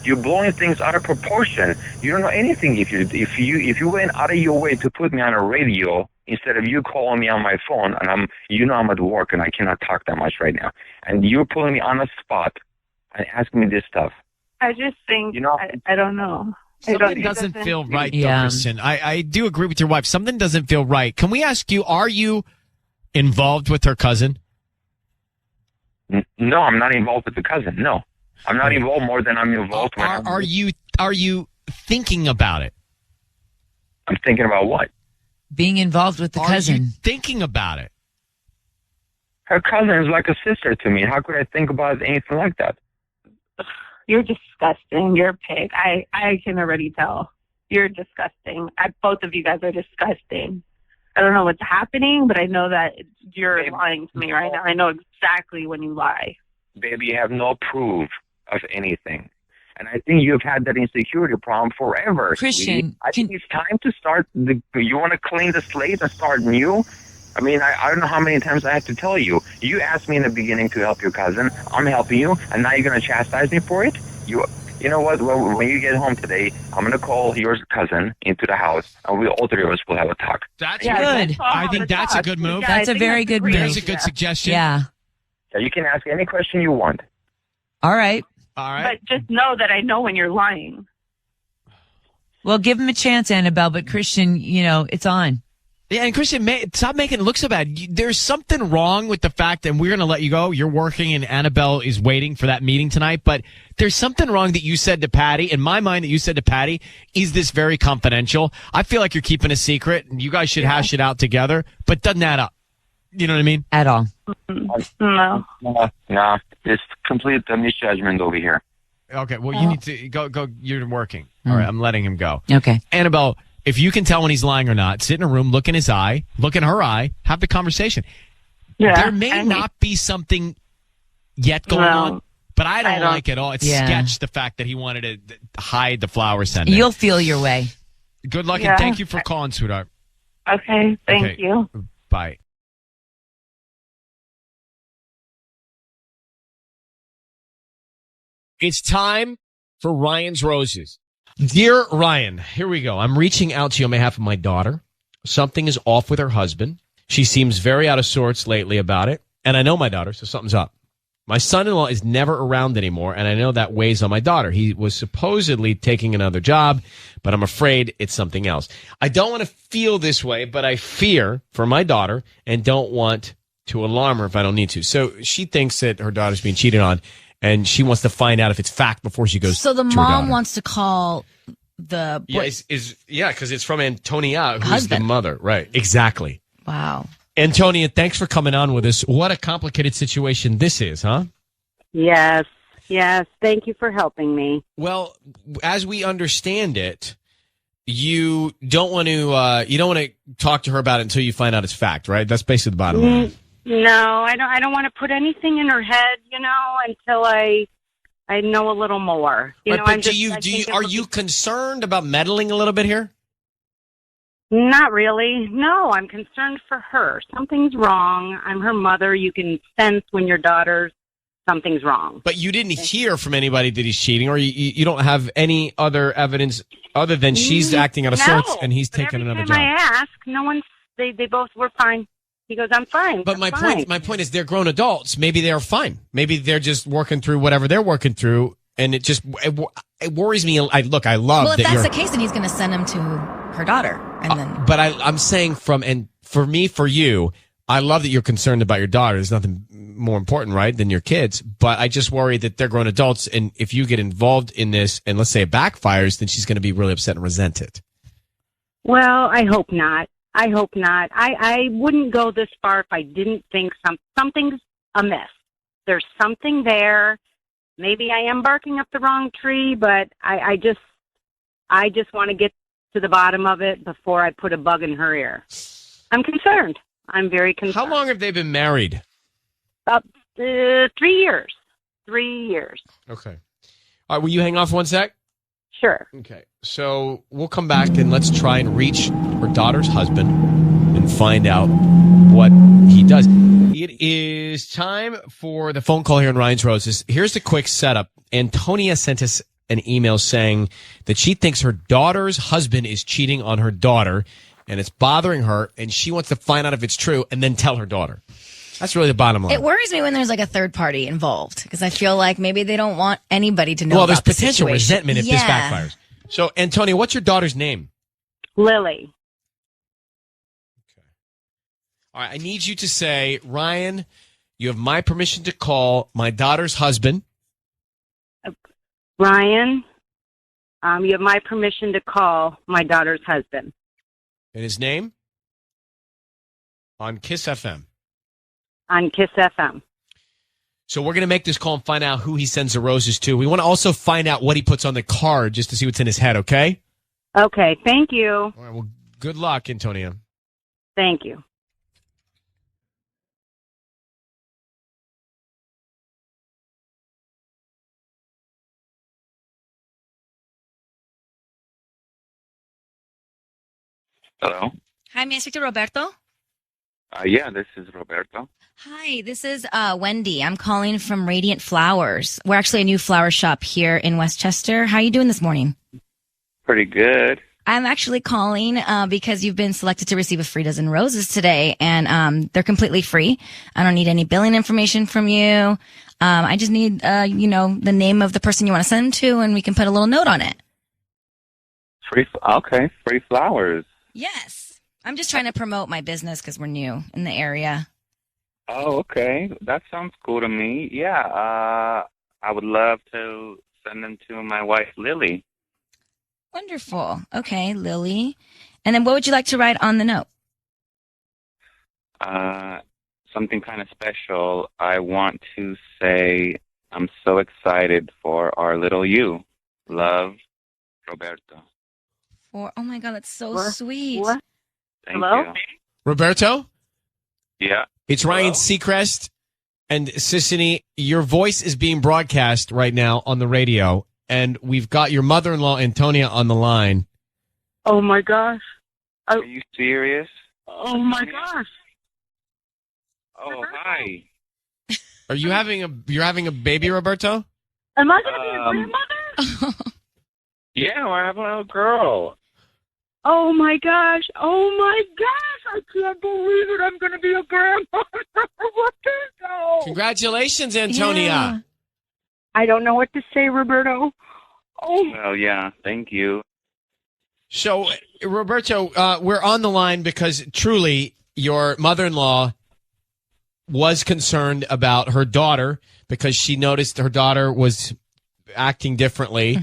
Speaker 20: you're blowing things out of proportion. You don't know anything. If you went out of your way to put me on a radio instead of you calling me on my phone, and I'm at work and I cannot talk that much right now, and you're putting me on a spot and asking me this stuff.
Speaker 19: I just think I don't know.
Speaker 1: Something doesn't feel right, though, Kristen. I do agree with your wife. Something doesn't feel right. Can we ask you, are you involved with her cousin?
Speaker 20: No, I'm not involved with the cousin. No. I'm not involved more than I'm involved with.
Speaker 1: Are you thinking about it?
Speaker 20: I'm thinking about what?
Speaker 16: Being involved with the cousin.
Speaker 1: Are you thinking about it?
Speaker 20: Her cousin is like a sister to me. How could I think about anything like that?
Speaker 19: You're disgusting. You're a pig. I can already tell. You're disgusting. Both of you guys are disgusting. I don't know what's happening, but I know that you're lying to me right now. I know exactly when you lie.
Speaker 20: Baby, you have no proof of anything. And I think you've had that insecurity problem forever.
Speaker 16: Christian,
Speaker 20: I think it's time to start. You want to clean the slate and start new? I mean, I don't know how many times I have to tell you. You asked me in the beginning to help your cousin. I'm helping you, and now you're going to chastise me for it? You know what? Well, when you get home today, I'm going to call your cousin into the house, and all 3 of us will have a talk.
Speaker 1: That's good. I think that's a good move.
Speaker 16: That's a very good move.
Speaker 1: That's a good suggestion.
Speaker 16: Yeah.
Speaker 20: So you can ask any question you want.
Speaker 16: All right.
Speaker 19: But just know that I know when you're lying.
Speaker 16: Well, give him a chance, Annabelle, but Christian, it's on.
Speaker 1: Yeah, and Christian, stop making it look so bad. There's something wrong with the fact that we're going to let you go. You're working and Annabelle is waiting for that meeting tonight. But there's something wrong that you said to Patty. In my mind, that you said to Patty, is this very confidential? I feel like you're keeping a secret and you guys should hash it out together. But doesn't add up. You know what I mean?
Speaker 16: At all.
Speaker 19: No.
Speaker 20: No. It's complete misjudgment over here.
Speaker 1: Okay, well, you need to go. You're working. All right, I'm letting him go.
Speaker 16: Okay.
Speaker 1: Annabelle, if you can tell when he's lying or not, sit in a room, look in his eye, look in her eye, have the conversation.
Speaker 19: Yeah,
Speaker 1: there may not be something yet going on, but I don't like it all. It's sketch the fact that he wanted to hide the flower sending.
Speaker 16: You'll feel your way.
Speaker 1: Good luck, and thank you for calling, sweetheart.
Speaker 19: Okay, thank you.
Speaker 1: Bye. It's time for Ryan's Roses. Dear Ryan, here we go. I'm reaching out to you on behalf of my daughter. Something is off with her husband. She seems very out of sorts lately about it. And I know my daughter, so something's up. My son-in-law is never around anymore, and I know that weighs on my daughter. He was supposedly taking another job, but I'm afraid it's something else. I don't want to feel this way, but I fear for my daughter and don't want to alarm her if I don't need to. So she thinks that her daughter's being cheated on, and she wants to find out if it's fact before she goes
Speaker 2: So the
Speaker 1: to her
Speaker 2: mom
Speaker 1: daughter.
Speaker 2: wants to call the boy.
Speaker 1: Yeah, because it's from Antonia, who's
Speaker 2: Husband.
Speaker 1: the mother. Right, exactly.
Speaker 2: Wow.
Speaker 1: Antonia, thanks for coming on with us. What a complicated situation this is, huh?
Speaker 21: Yes. Thank you for helping me.
Speaker 1: Well, as we understand it, you don't want to talk to her about it until you find out it's fact, right? That's basically the bottom line.
Speaker 21: No, I don't want to put anything in her head, until I know a little more.
Speaker 1: Right, but are you concerned about meddling a little bit here?
Speaker 21: Not really. No, I'm concerned for her. Something's wrong. I'm her mother. You can sense when your daughter's something's wrong.
Speaker 1: But you didn't hear from anybody that he's cheating, or you don't have any other evidence other than she's acting out of sorts and he's taking another job.
Speaker 21: I ask, no one. They both were fine. He goes, I'm fine.
Speaker 1: But my point is, they're grown adults. Maybe they're fine. Maybe they're just working through whatever they're working through, and it worries me. I love.
Speaker 2: Well, if
Speaker 1: that
Speaker 2: that's the case, then he's going to send him to her daughter, and then.
Speaker 1: But I'm saying for you, I love that you're concerned about your daughter. There's nothing more important, right, than your kids. But I just worry that they're grown adults, and if you get involved in this, and let's say it backfires, then she's going to be really upset and resent it.
Speaker 21: Well, I hope not. I wouldn't go this far if I didn't think something's amiss. There's something there. Maybe I am barking up the wrong tree, but I just want to get to the bottom of it before I put a bug in her ear. I'm concerned. I'm very concerned.
Speaker 1: How long have they been married?
Speaker 21: About 3 years. 3 years.
Speaker 1: Okay. All right, will you hang off 1 sec?
Speaker 21: Sure.
Speaker 1: Okay. So we'll come back and let's try and reach her daughter's husband and find out what he does. It is time for the phone call here in Ryan's Roses. Here's the quick setup. Antonia sent us an email saying that she thinks her daughter's husband is cheating on her daughter, and it's bothering her, and she wants to find out if it's true and then tell her daughter. That's really the bottom line.
Speaker 2: It worries me when there's like a third party involved because I feel like maybe they don't want anybody to know.
Speaker 1: Well,
Speaker 2: about
Speaker 1: there's
Speaker 2: the
Speaker 1: potential
Speaker 2: situation.
Speaker 1: resentment if this backfires. So, Antonia, what's your daughter's name?
Speaker 21: Lily.
Speaker 1: All right, I need you to say, Ryan, you have my permission to call my daughter's husband.
Speaker 21: Ryan, you have my permission to call my daughter's husband.
Speaker 1: And his name? On KIIS-FM.
Speaker 21: On KIIS-FM.
Speaker 1: So we're going to make this call and find out who he sends the roses to. We want to also find out what he puts on the card just to see what's in his head, okay?
Speaker 21: Okay, thank you.
Speaker 1: All right, well, good luck, Antonia.
Speaker 21: Thank you.
Speaker 20: Hello.
Speaker 2: Hi, may I speak to Roberto?
Speaker 20: Yeah, this is Roberto.
Speaker 2: Hi, this is Wendy. I'm calling from Radiant Flowers. We're actually a new flower shop here in Westchester. How are you doing this morning?
Speaker 20: Pretty good.
Speaker 2: I'm actually calling because you've been selected to receive a free dozen roses today, and they're completely free. I don't need any billing information from you. I just need, the name of the person you want to send them to, and we can put a little note on it.
Speaker 20: Free flowers.
Speaker 2: Yes. I'm just trying to promote my business because we're new in the area.
Speaker 20: Oh, okay. That sounds cool to me. Yeah, I would love to send them to my wife, Lily.
Speaker 2: Wonderful. Okay, Lily. And then what would you like to write on the note?
Speaker 20: Something kind of special. I want to say I'm so excited for our little you. Love, Roberto.
Speaker 2: Oh my God, that's so sweet.
Speaker 21: What?
Speaker 20: Thank
Speaker 21: Hello?
Speaker 20: you.
Speaker 1: Roberto?
Speaker 20: Yeah.
Speaker 1: It's Ryan Seacrest and Sissany. Your voice is being broadcast right now on the radio, and we've got your mother-in-law, Antonia, on the line.
Speaker 21: Oh, my gosh.
Speaker 20: Are you serious?
Speaker 21: Oh, my gosh.
Speaker 20: Oh, hi.
Speaker 1: Are you having a baby, Roberto?
Speaker 21: Am I going to be a grandmother?
Speaker 20: Yeah, I have a little girl.
Speaker 21: Oh my gosh! I can't believe it! I'm going to be a grandma. What the hell?
Speaker 1: Congratulations, Antonia.
Speaker 21: Yeah. I don't know what to say, Roberto. Oh.
Speaker 20: Well, yeah, thank you.
Speaker 1: So, Roberto, we're on the line because truly your mother-in-law was concerned about her daughter because she noticed her daughter was acting differently,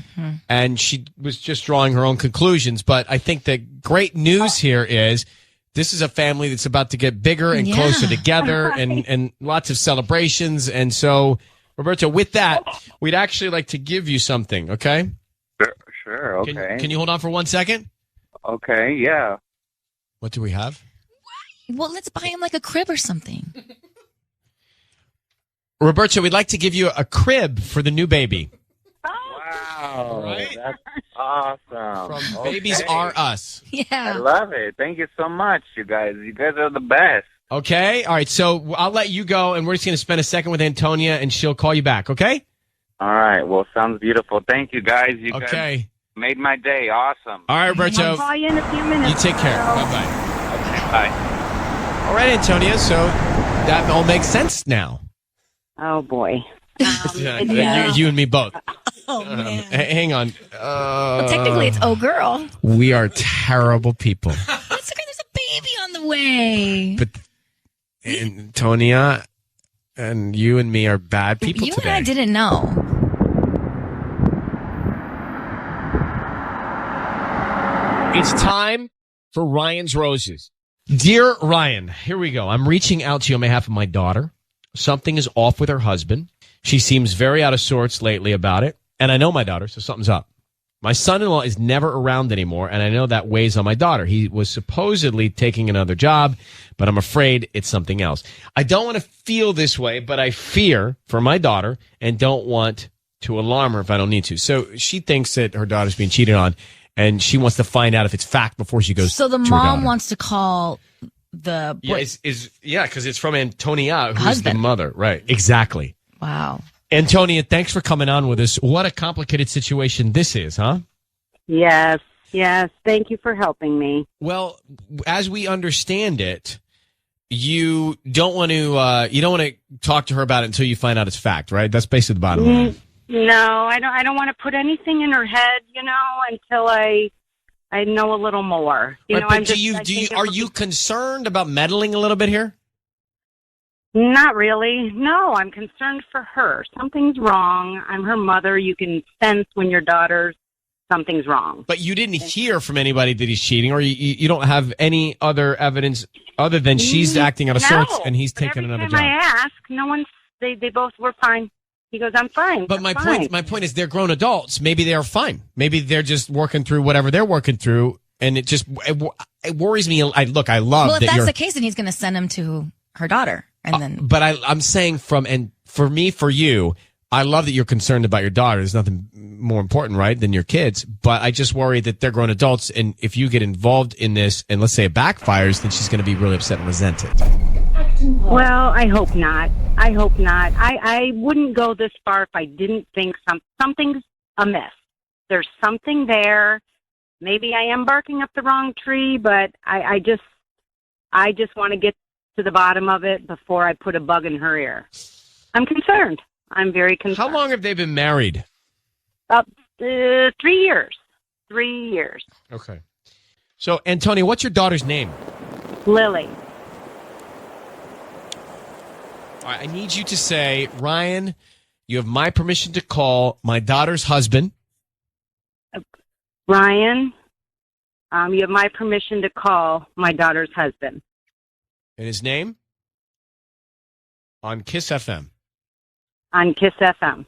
Speaker 1: and she was just drawing her own conclusions. But I think the great news here is this is a family that's about to get bigger and closer together, and lots of celebrations. And so, Roberto, with that, we'd actually like to give you something, okay?
Speaker 20: Sure, okay.
Speaker 1: Can you hold on for 1 second?
Speaker 20: Okay, yeah.
Speaker 1: What do we have?
Speaker 2: Well, let's buy him like a crib or something.
Speaker 1: Roberto, we'd like to give you a crib for the new baby.
Speaker 20: Wow, that's awesome.
Speaker 1: From Babies Are Us.
Speaker 2: Yeah.
Speaker 20: I love it. Thank you so much, you guys. You guys are the best.
Speaker 1: Okay, all right, so I'll let you go, and we're just going to spend a second with Antonia, and she'll call you back, okay?
Speaker 20: All right, well, sounds beautiful. Thank you, guys. You guys made my day. Awesome.
Speaker 1: All right, Roberto.
Speaker 21: I'll call you in a few minutes.
Speaker 1: You take care.
Speaker 21: Roberto.
Speaker 1: Bye-bye.
Speaker 20: Okay, bye.
Speaker 1: All right, Antonia, so that all makes sense now.
Speaker 21: Oh, boy.
Speaker 1: You and me both.
Speaker 2: Oh, man.
Speaker 1: Hang on.
Speaker 2: Well, technically, it's oh girl.
Speaker 1: We are terrible people.
Speaker 2: There's a baby on the way.
Speaker 1: But Antonia and you and me are bad people
Speaker 2: You
Speaker 1: today.
Speaker 2: and I didn't know.
Speaker 1: It's time for Ryan's Roses. Dear Ryan, here we go. I'm reaching out to you on behalf of my daughter. Something is off with her husband. She seems very out of sorts lately about it. And I know my daughter, so something's up. My son-in-law is never around anymore, and I know that weighs on my daughter. He was supposedly taking another job, but I'm afraid it's something else. I don't want to feel this way, but I fear for my daughter and don't want to alarm her if I don't need to. So she thinks that her daughter's being cheated on, and she wants to find out if it's fact before she goes
Speaker 2: So the
Speaker 1: to her
Speaker 2: mom
Speaker 1: daughter.
Speaker 2: wants to call the boy.
Speaker 1: Yeah, because it's from Antonia, who's
Speaker 2: Husband.
Speaker 1: the mother. Right, exactly.
Speaker 2: Wow.
Speaker 1: Antonia, thanks for coming on with us. What a complicated situation this is, huh?
Speaker 21: Yes. Thank you for helping me.
Speaker 1: Well, as we understand it, you don't want to talk to her about it until you find out it's fact, right? That's basically the bottom line.
Speaker 21: No, I don't want to put anything in her head, until I know a little more.
Speaker 1: Are you concerned about meddling a little bit here?
Speaker 21: Not really. No, I'm concerned for her. Something's wrong. I'm her mother. You can sense when your daughter's something's wrong.
Speaker 1: But you didn't hear from anybody that he's cheating, or you don't have any other evidence other than she's acting out of sorts and he's taking another job.
Speaker 21: I ask, no one's. They both were fine. He goes, I'm fine.
Speaker 1: But my point is, they're grown adults. Maybe they are fine. Maybe they're just working through whatever they're working through, and it worries me. I love
Speaker 2: Well, if
Speaker 1: that
Speaker 2: that's the case, then he's going to send him to her daughter, and then.
Speaker 1: But I'm saying for you, I love that you're concerned about your daughter. There's nothing more important, right, than your kids. But I just worry that they're grown adults, and if you get involved in this, and let's say it backfires, then she's going to be really upset and resented.
Speaker 21: Well, I hope not. I wouldn't go this far if I didn't think something's amiss. There's something there. Maybe I am barking up the wrong tree, but I just want to get to the bottom of it before I put a bug in her ear. I'm concerned. I'm very concerned.
Speaker 1: How long have they been married?
Speaker 21: 3 years. 3 years.
Speaker 1: Okay. So, Antonia, what's your daughter's name?
Speaker 21: Lily.
Speaker 1: All right, I need you to say, Ryan, you have my permission to call my daughter's husband.
Speaker 21: Ryan, you have my permission to call my daughter's husband.
Speaker 1: And his name? On KIIS-FM.
Speaker 21: On KIIS-FM.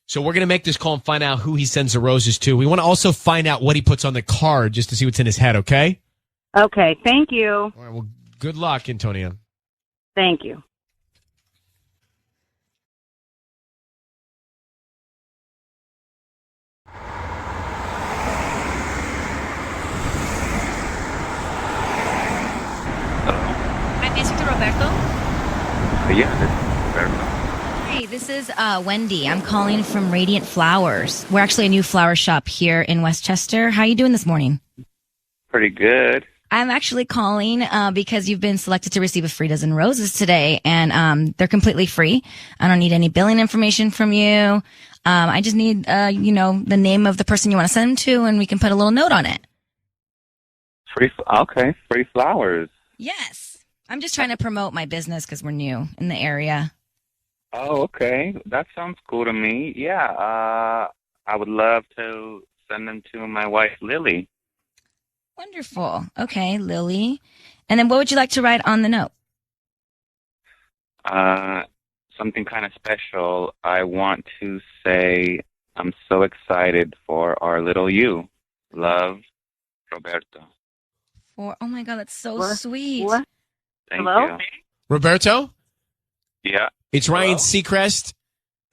Speaker 1: So we're going to make this call and find out who he sends the roses to. We want to also find out what he puts on the card just to see what's in his head, okay?
Speaker 21: Okay, thank you.
Speaker 1: All right, well, good luck, Antonia.
Speaker 21: Thank you.
Speaker 2: Hi, Mr. Roberto.
Speaker 20: Yeah, this is Roberto.
Speaker 2: Hi, this is Wendy. I'm calling from Radiant Flowers. We're actually a new flower shop here in Westchester. How are you doing this morning?
Speaker 3: Pretty good.
Speaker 2: I'm actually calling because you've been selected to receive a free dozen roses today, and they're completely free. I don't need any billing information from you. I just need, the name of the person you want to send them to, and we can put a little note on it.
Speaker 3: Free flowers.
Speaker 2: Yes. I'm just trying to promote my business because we're new in the area.
Speaker 3: Oh, okay. That sounds cool to me. Yeah, I would love to send them to my wife, Lily.
Speaker 2: Wonderful. Okay, Lily. And then what would you like to write on the note?
Speaker 3: Something kind of special. I want to say I'm so excited for our little you. Love, Roberto.
Speaker 2: Oh my God, that's so sweet.
Speaker 3: Thank
Speaker 2: Hello?
Speaker 3: you.
Speaker 1: Roberto?
Speaker 3: Yeah.
Speaker 1: It's Ryan Seacrest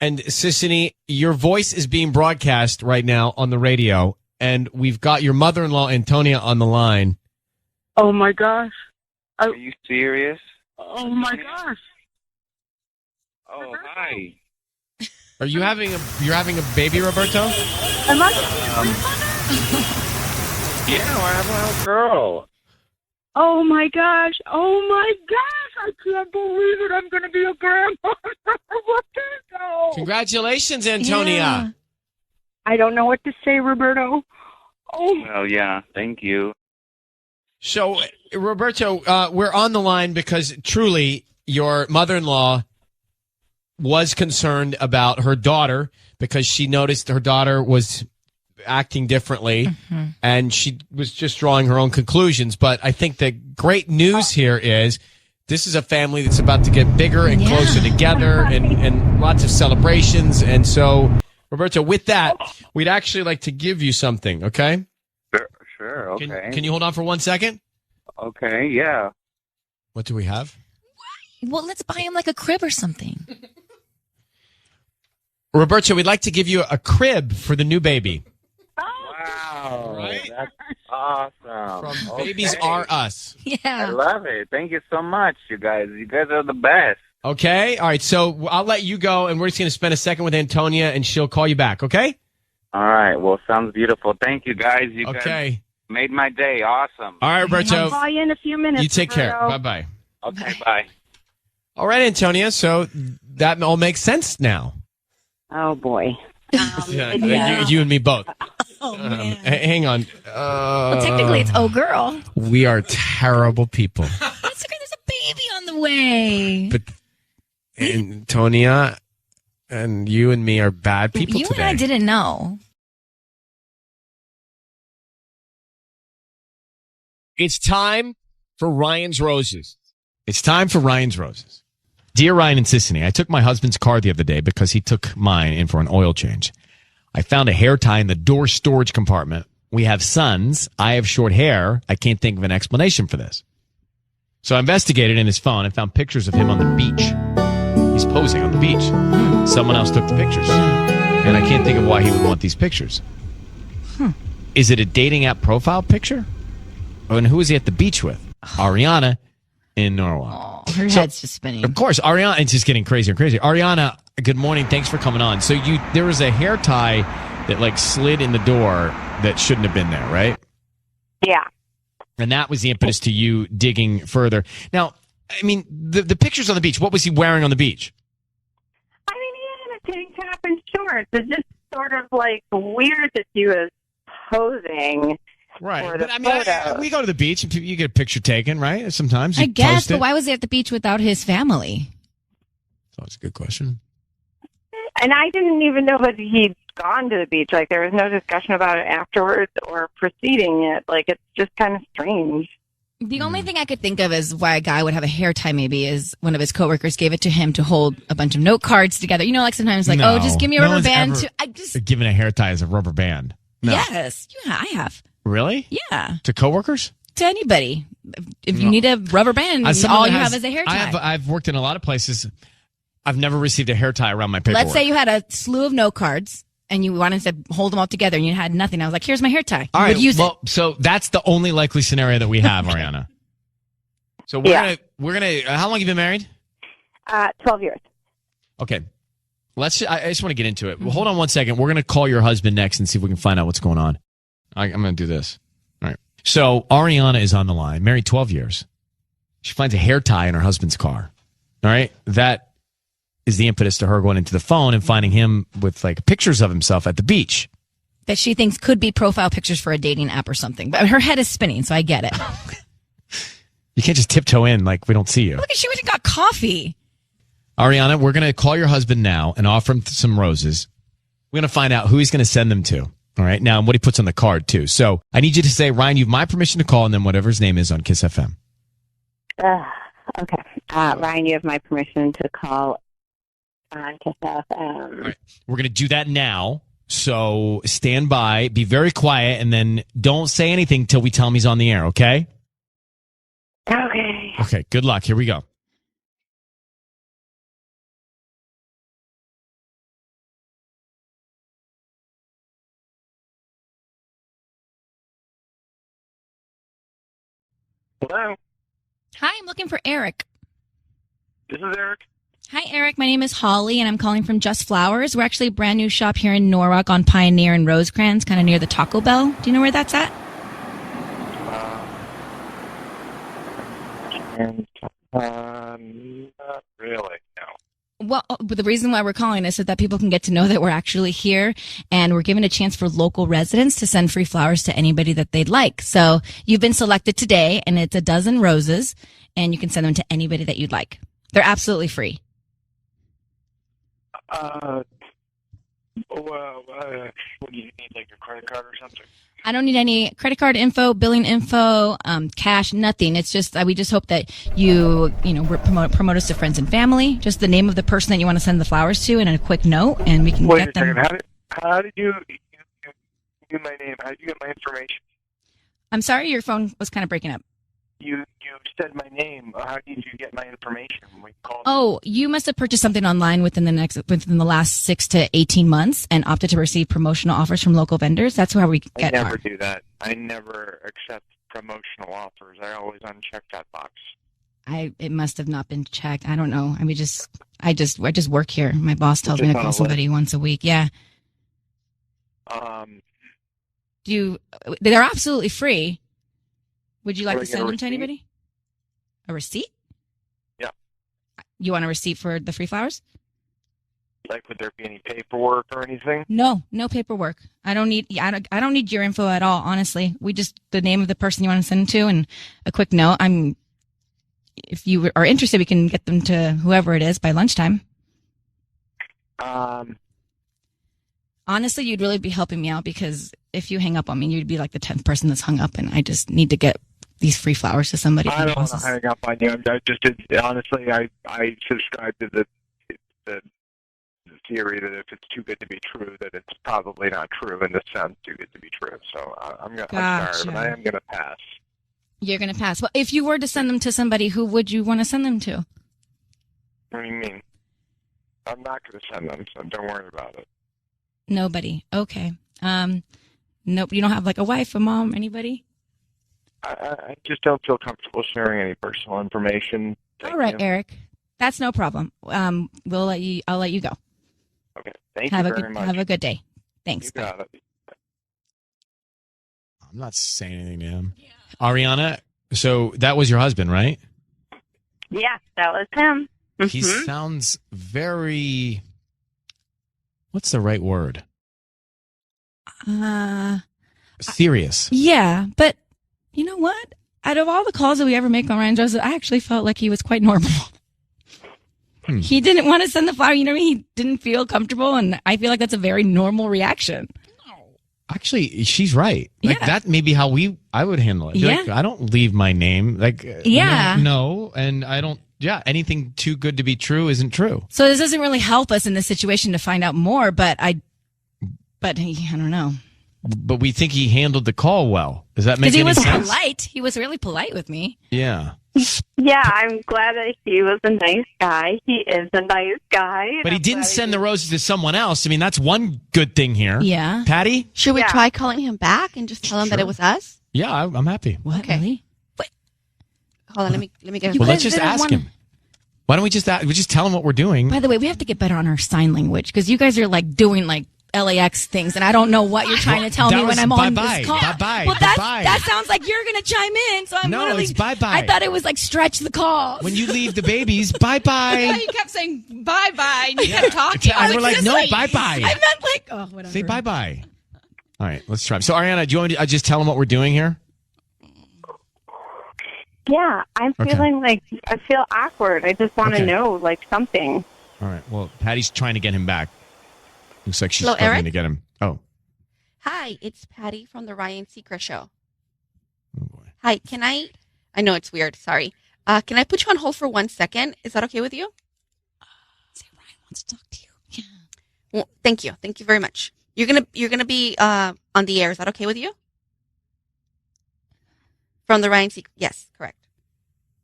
Speaker 1: and Sissany. Your voice is being broadcast right now on the radio, and we've got your mother-in-law, Antonia, on the line.
Speaker 21: Oh my gosh.
Speaker 3: Are you serious?
Speaker 21: Oh my gosh.
Speaker 3: Oh, hi.
Speaker 1: Are you having a baby, Roberto?
Speaker 21: Am I?
Speaker 3: Yeah, we're having a girl.
Speaker 21: Oh my gosh. Oh my gosh. I can't believe it. I'm going to be a grandma. Roberto.
Speaker 1: Congratulations, Antonia.
Speaker 21: I don't know what to say, Roberto. Oh.
Speaker 3: Well, yeah, thank you.
Speaker 1: So, Roberto, we're on the line because truly your mother-in-law was concerned about her daughter because she noticed her daughter was acting differently, and she was just drawing her own conclusions. But I think the great news here is this is a family that's about to get bigger and closer together and lots of celebrations. And so, Roberto, with that, we'd actually like to give you something, okay?
Speaker 3: Sure, okay.
Speaker 1: Can you hold on for 1 second?
Speaker 3: Okay, yeah.
Speaker 1: What do we have?
Speaker 2: Well, let's buy him like a crib or something.
Speaker 1: Roberto, we'd like to give you a crib for the new baby.
Speaker 3: Wow, that's awesome.
Speaker 1: From Babies Are Us.
Speaker 2: Yeah.
Speaker 3: I love it. Thank you so much, you guys. You guys are the best.
Speaker 1: Okay, all right, so I'll let you go, and we're just going to spend a second with Antonia, and she'll call you back, okay?
Speaker 3: All right, well, sounds beautiful. Thank you, guys. You guys made my day. Awesome.
Speaker 1: All right, Roberto.
Speaker 21: I'll call you in a few minutes.
Speaker 1: You take care.
Speaker 21: Roberto.
Speaker 1: Bye-bye.
Speaker 3: Okay, bye.
Speaker 1: All right, Antonia, so that all makes sense now.
Speaker 21: Oh, boy.
Speaker 1: You and me both. Oh, man. Hang on.
Speaker 2: Well, technically, it's oh girl.
Speaker 1: We are terrible people.
Speaker 2: That's okay. There's a baby on the way.
Speaker 1: But Antonia and you and me are bad people
Speaker 2: you
Speaker 1: today.
Speaker 2: and I didn't know.
Speaker 1: It's time for Ryan's Roses. It's time for Ryan's Roses. Dear Ryan and Sissany, I took my husband's car the other day because he took mine in for an oil change. I found a hair tie in the door storage compartment. We have sons. I have short hair. I can't think of an explanation for this. So I investigated in his phone and found pictures of him on the beach. He's posing on the beach. Someone else took the pictures. And I can't think of why he would want these pictures. Is it a dating app profile picture? And who is he at the beach with? Ariana in Norwalk.
Speaker 2: Her head's just spinning.
Speaker 1: Of course, Ariana, it's just getting crazier and crazier. Ariana, good morning. Thanks for coming on. So there was a hair tie that slid in the door that shouldn't have been there, right?
Speaker 21: Yeah.
Speaker 1: And that was the impetus to you digging further. Now, I mean, the pictures on the beach, what was he wearing on the beach?
Speaker 21: I mean, he had a tank top and shorts. It's just sort of weird that he was posing.
Speaker 1: Right. But I mean, we go to the beach and you get a picture taken, right? Sometimes you
Speaker 2: I guess,
Speaker 1: post it.
Speaker 2: but why was he at the beach without his family?
Speaker 1: That's a good question.
Speaker 21: And I didn't even know that he'd gone to the beach. There was no discussion about it afterwards or preceding it. It's just kind of strange.
Speaker 2: The only thing I could think of is why a guy would have a hair tie maybe is one of his coworkers gave it to him to hold a bunch of note cards together. You know, sometimes
Speaker 1: No.
Speaker 2: oh, just give me a
Speaker 1: No
Speaker 2: rubber
Speaker 1: one's
Speaker 2: band.
Speaker 1: ever given a hair tie as a rubber band. No.
Speaker 2: Yes. Yeah, I have.
Speaker 1: Really?
Speaker 2: Yeah.
Speaker 1: To coworkers?
Speaker 2: To anybody. If you need a rubber band,
Speaker 1: As
Speaker 2: all
Speaker 1: someone
Speaker 2: you
Speaker 1: that
Speaker 2: have is a hair tie.
Speaker 1: I've worked in a lot of places. I've never received a hair tie around my paperwork.
Speaker 2: Let's say you had a slew of note cards and you wanted to hold them all together and you had nothing. I was like, here's my hair tie.
Speaker 1: All
Speaker 2: You
Speaker 1: right.
Speaker 2: would use it.
Speaker 1: So that's the only likely scenario that we have, Ariana. So we're gonna. How long have you been married?
Speaker 21: 12 years.
Speaker 1: Okay. I just want to get into it. Well, hold on one second. We're going to call your husband next and see if we can find out what's going on. I'm going to do this. All right. So Ariana is on the line, married 12 years. She finds a hair tie in her husband's car. All right. That is the impetus to her going into the phone and finding him with like pictures of himself at the beach.
Speaker 2: That she thinks could be profile pictures for a dating app or something. But her head is spinning, so I get it.
Speaker 1: You can't just tiptoe in like we don't see you.
Speaker 2: Look, she went and got coffee.
Speaker 1: Ariana, we're going to call your husband now and offer him some roses. We're going to find out who he's going to send them to. All right. Now, and what he puts on the card, too. So I need you to say, Ryan, you have my permission to call, and then whatever his name is on KIIS-FM.
Speaker 9: Okay. Ryan, you have my permission to call on KIIS-FM.
Speaker 1: All right. We're going to do that now. So stand by, be very quiet, and then don't say anything till we tell him he's on the air, okay?
Speaker 9: Okay.
Speaker 1: Okay. Good luck. Here we go.
Speaker 3: Hello.
Speaker 2: Hi, I'm looking for Eric.
Speaker 3: This is Eric.
Speaker 2: Hi, Eric. My name is Holly, and I'm calling from Just Flowers. We're actually a brand new shop here in Norwalk on Pioneer and Rosecrans, kind of near the Taco Bell. Do you know where that's at?
Speaker 3: Not really, no.
Speaker 2: Well, but the reason why we're calling is so that people can get to know that we're actually here, and we're giving a chance for local residents to send free flowers to anybody that they'd like. So you've been selected today, and it's a dozen roses, and you can send them to anybody that you'd like. They're absolutely free.
Speaker 3: What do you need, like your credit card or something?
Speaker 2: I don't need any credit card info, billing info, cash, nothing. It's just we just hope that you promote us to friends and family. Just the name of the person that you want to send the flowers to, and a quick note, and we can get them.
Speaker 3: Wait a second. How did you get my name? How did you get my information?
Speaker 2: I'm sorry, your phone was kind of breaking up.
Speaker 3: You said my name. How did you get my information? We called.
Speaker 2: Oh, you must have purchased something online within the last 6 to 18 months and opted to receive promotional offers from local vendors. That's how we get.
Speaker 3: I never do that. I never accept promotional offers. I always uncheck that box.
Speaker 2: It must have not been checked. I don't know. I mean, I just work here. My boss tells me to call somebody once a week. Yeah. They're absolutely free. Would you like to send them to anybody? A receipt?
Speaker 3: Yeah.
Speaker 2: You want a receipt for the free flowers?
Speaker 3: Like, would there be any paperwork or anything?
Speaker 2: No paperwork. I don't need your info at all, honestly. We just, the name of the person you want to send them to and a quick note. If you are interested, we can get them to whoever it is by lunchtime. Honestly, you'd really be helping me out, because if you hang up on me, you'd be like the 10th person that's hung up, and I just need to get these free flowers to somebody.
Speaker 3: I don't want to hang up on you. Honestly, I subscribe to the theory that if it's too good to be true, that it's probably not true, and this sounds too good to be true. So I'm sorry, but I am going to pass.
Speaker 2: You're going to pass. Well, if you were to send them to somebody, who would you want to send them to?
Speaker 3: What do you mean? I'm not going to send them, so don't worry about it.
Speaker 2: Nobody. Okay. Nope. You don't have like a wife, a mom, anybody?
Speaker 3: I just don't feel comfortable sharing any personal information.
Speaker 2: All right, Eric. That's no problem. I'll let you go.
Speaker 3: Okay. Thank you very much.
Speaker 2: Have a good day. Thanks.
Speaker 3: You got it.
Speaker 1: I'm not saying anything to him. Yeah. Ariana, so that was your husband, right?
Speaker 9: Yeah, that was him. Mm-hmm.
Speaker 1: He sounds very... What's the right word? Serious.
Speaker 2: Yeah, but you know what? Out of all the calls that we ever make on Ryan Joseph, I actually felt like he was quite normal. He didn't want to send the flower. You know what I mean? He didn't feel comfortable, and I feel like that's a very normal reaction.
Speaker 1: Actually, she's right. Like that may be how I would handle it. Like, I don't leave my name. Like, no, and I don't. Yeah, anything too good to be true isn't true.
Speaker 2: So this doesn't really help us in this situation to find out more, but I don't know.
Speaker 1: But we think he handled the call well. Does that make any sense?
Speaker 2: Because he was polite. He was really polite with me.
Speaker 1: Yeah.
Speaker 9: Yeah, I'm glad that he was a nice guy. He is a nice guy.
Speaker 1: But he didn't send the roses to someone else. I mean, that's one good thing here.
Speaker 2: Yeah.
Speaker 1: Patty?
Speaker 8: Should we try calling him back and just tell him that it was us?
Speaker 1: Yeah, I'm happy.
Speaker 2: What? Okay. Really?
Speaker 8: Hold on, let me get
Speaker 1: Well, let's just ask him. Why don't we just tell him what we're doing?
Speaker 2: By the way, we have to get better on our sign language because you guys are like doing like LAX things, and I don't know what you're trying to tell me when I'm on this call.
Speaker 1: Bye-bye.
Speaker 2: Well, that sounds like you're going to chime in. So I'm
Speaker 1: No,
Speaker 2: literally,
Speaker 1: it's bye-bye.
Speaker 2: I thought it was like stretch the call.
Speaker 1: When you leave the babies, bye-bye.
Speaker 4: Yeah, you kept saying bye-bye, and you kept talking.
Speaker 1: And we're like, no, bye-bye.
Speaker 2: I meant like, oh, whatever.
Speaker 1: Say bye-bye. All right, let's try. So, Ariana, do you want me to just tell him what we're doing here?
Speaker 19: Yeah, I'm feeling like I feel awkward. I just want to know like something.
Speaker 1: All right. Well, Patty's trying to get him back. Looks like she's
Speaker 8: Hello,
Speaker 1: struggling
Speaker 8: Eric?
Speaker 1: to get him. Oh.
Speaker 8: Hi, it's Patty from the Ryan Seacrest Show. Hi, can I know it's weird, sorry. Can I put you on hold for 1 second? Is that okay with you?
Speaker 2: Say Ryan wants to talk to you. Yeah.
Speaker 8: Well, thank you. Thank you very much. You're gonna be on the air. Is that okay with you? From the Ryan Seacrest. Yes, correct.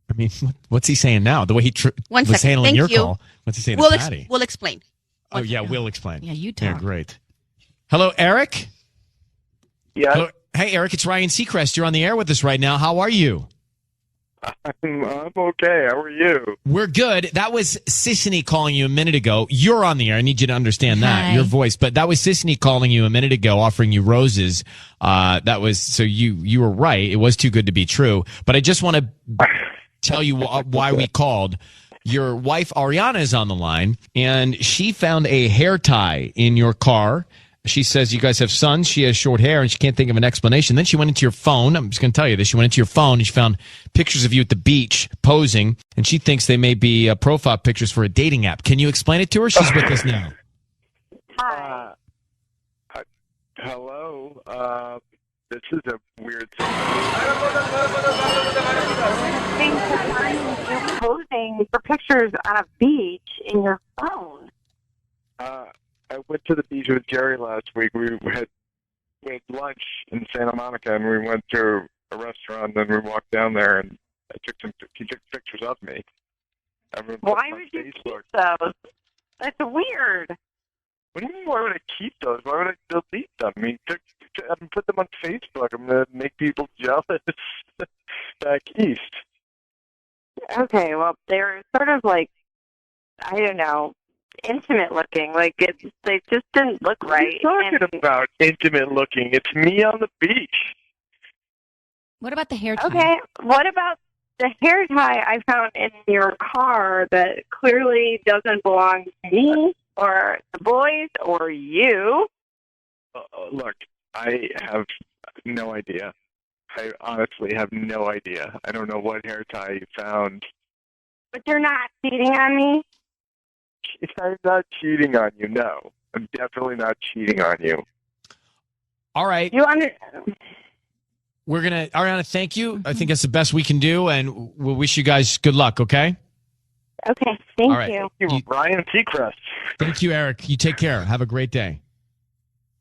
Speaker 1: I mean, what's he saying now? The way he
Speaker 8: 1
Speaker 1: was
Speaker 8: second.
Speaker 1: handling
Speaker 8: Thank
Speaker 1: your
Speaker 8: you.
Speaker 1: call. What's he saying to Patty?
Speaker 8: We'll explain.
Speaker 1: Oh, yeah, we'll explain.
Speaker 2: Yeah, you talk.
Speaker 1: Yeah, great. Hello, Eric?
Speaker 3: Yeah.
Speaker 1: Hello. Hey, Eric, it's Ryan Seacrest. You're on the air with us right now. How are you?
Speaker 3: I'm okay. How are you?
Speaker 1: We're good. That was Sissany calling you a minute ago. You're on the air. I need you to understand that,
Speaker 2: Hi.
Speaker 1: your voice. But that was Sissany calling you a minute ago, offering you roses. That was so you were right. It was too good to be true. But I just want to tell you why we called. Your wife Ariana is on the line, and she found a hair tie in your car. She says you guys have sons. She has short hair, and she can't think of an explanation. Then she went into your phone. I'm just going to tell you this. She went into your phone, and she found pictures of you at the beach posing, and she thinks they may be profile pictures for a dating app. Can you explain it to her? She's with us now.
Speaker 3: Hi. Hello. This is a weird thing.
Speaker 19: You're posing for pictures on a beach in your phone.
Speaker 3: I went to the beach with Jerry last week. We had lunch in Santa Monica, and we went to a restaurant, and then we walked down there, and he took pictures of me.
Speaker 19: Why would you keep those? That's weird.
Speaker 3: What do you mean, why would I keep those? Why would I delete them? I mean, put them on Facebook. I'm going to make people jealous back east.
Speaker 19: Okay, well, they're sort of like, I don't know, intimate looking. Like, they just didn't look right.
Speaker 3: What are you talking about intimate looking? It's me on the beach.
Speaker 2: What about the hair tie?
Speaker 19: Okay, what about the hair tie I found in your car that clearly doesn't belong to me or the boys or you?
Speaker 3: Look, I have no idea. I honestly have no idea. I don't know what hair tie you found.
Speaker 19: But you're not cheating on me?
Speaker 3: I'm not cheating on you, no. I'm definitely not cheating on you.
Speaker 1: All right. We're going to, Ariana, thank you. I think that's the best we can do, and we'll wish you guys good luck, okay?
Speaker 19: Okay, thank
Speaker 1: All right.
Speaker 19: you.
Speaker 3: Thank you, Ryan Seacrest.
Speaker 1: Thank you, Eric. You take care. Have a great day.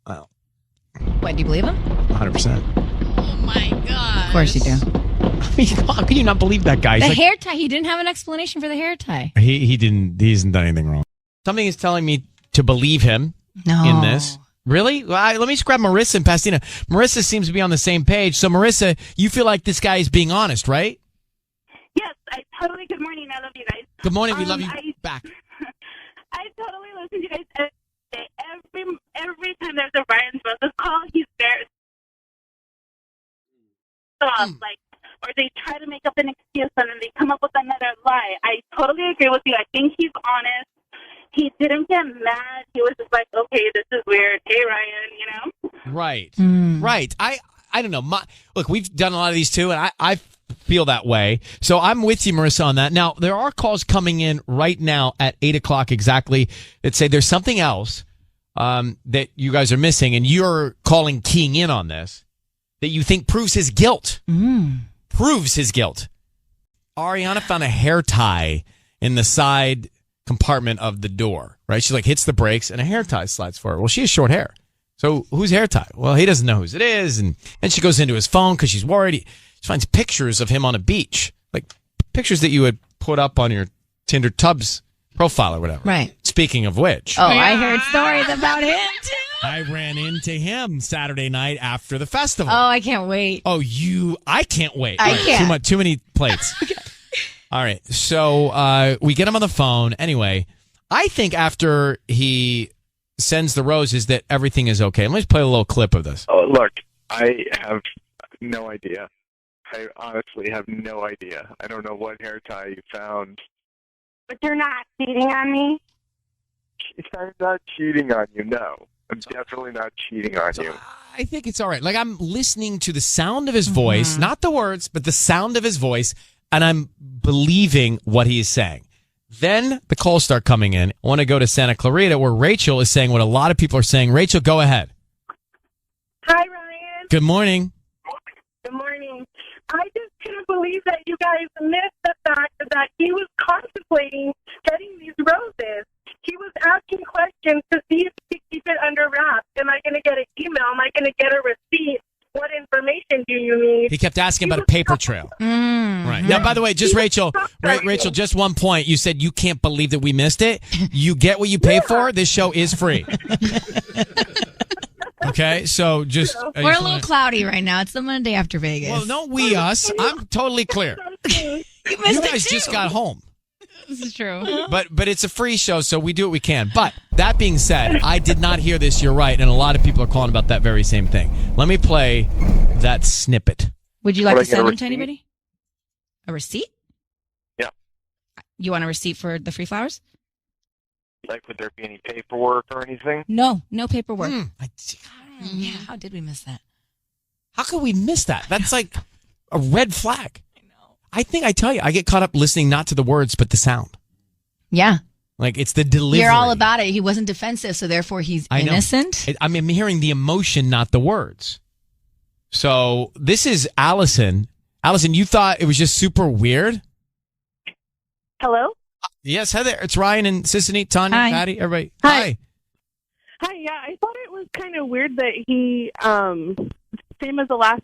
Speaker 1: Well,
Speaker 2: What, do you believe him?
Speaker 1: 100%.
Speaker 8: Oh my god.
Speaker 2: Of course you do.
Speaker 1: How can you not believe that guy?
Speaker 2: The
Speaker 1: He's like-
Speaker 2: hair tie. He didn't have an explanation for the hair tie.
Speaker 1: He hasn't done anything wrong. Something is telling me to believe him in this. Really? Well, let me just grab Marissa and Pasadena. Marissa seems to be on the same page. So, Marissa, you feel like this guy is being honest, right?
Speaker 10: Yes, I totally. Good morning. I love you guys.
Speaker 1: Good morning. We love you back.
Speaker 10: I totally listen to you guys every day. Every time there's a Ryan Seacrest call, he's there. Like, or they try to make up an excuse and then they come up with another lie. I totally agree with you. I think he's honest. He didn't get mad. He was just like, okay, this is weird. Hey, Ryan, you know?
Speaker 1: Right. Right. I don't know. Look, we've done a lot of these too, and I feel that way. So I'm with you, Marissa, on that. Now, there are calls coming in right now at 8 o'clock exactly that say there's something else that you guys are missing, and you're keying in on this, that you think proves his guilt. Proves his guilt. Ariana found a hair tie in the side compartment of the door, right? She hits the brakes and a hair tie slides for her. Well, she has short hair. So whose hair tie? Well, he doesn't know whose it is. And she goes into his phone because she's worried. She finds pictures of him on a beach, like pictures that you would put up on your Tinder Tubs profile or whatever.
Speaker 2: Right.
Speaker 1: Speaking of which.
Speaker 2: Oh, I heard stories about him too.
Speaker 1: I ran into him Saturday night after the festival.
Speaker 2: Oh, I can't wait.
Speaker 1: I can't wait.
Speaker 2: I
Speaker 1: All right,
Speaker 2: can't.
Speaker 1: Too many plates. All right. So we get him on the phone. Anyway, I think after he sends the roses that everything is okay. Let me just play a little clip of this.
Speaker 3: Oh, look, I have no idea. I honestly have no idea. I don't know what hair tie you found.
Speaker 7: But you're not cheating on me?
Speaker 3: I'm not cheating on you, no. I'm definitely not cheating on you.
Speaker 1: I think it's all right. Like, I'm listening to the sound of his voice, not the words, but the sound of his voice, and I'm believing what he is saying. Then the calls start coming in. I want to go to Santa Clarita, where Rachel is saying what a lot of people are saying. Rachel, go ahead.
Speaker 12: Hi, Ryan.
Speaker 1: Good morning.
Speaker 12: Good morning. I just couldn't believe that you guys missed the fact that he was contemplating getting these roses. He was asking questions to see if he could keep it under wraps. Am I going to get an email? Am I going to get a receipt? What information do you need?
Speaker 1: He kept asking about a paper trail. Right. Now, by the way, just Rachel, Rachel, just one point. You said you can't believe that we missed it. You get what you pay for. This show is free. Okay, so just...
Speaker 2: We're a little cloudy right now. It's the Monday after Vegas.
Speaker 1: Well, no we, us. I'm totally clear.
Speaker 2: You
Speaker 1: guys just got home.
Speaker 2: This is true.
Speaker 1: But it's a free show, so we do what we can. But that being said, I did not hear this. You're right, and a lot of people are calling about that very same thing. Let me play that snippet.
Speaker 2: Would you like to send them to anybody? A receipt?
Speaker 3: Yeah.
Speaker 2: You want a receipt for the free flowers?
Speaker 3: Like, would there be any paperwork or anything?
Speaker 2: No paperwork. Yeah, how did we miss that?
Speaker 1: How could we miss that? That's like a red flag. I know. I tell you, I get caught up listening not to the words, but the sound.
Speaker 2: Yeah.
Speaker 1: Like, it's the delivery.
Speaker 2: You're all about it. He wasn't defensive, so therefore he's innocent.
Speaker 1: I'm hearing the emotion, not the words. So this is Allison. Allison, you thought it was just super weird?
Speaker 19: Hello?
Speaker 1: Yes, hi there. It's Ryan and Sissany, Tanya,
Speaker 2: Hi.
Speaker 1: Patty, everybody.
Speaker 19: Hi. Hi, yeah, I thought it was kind of weird that he, same as the last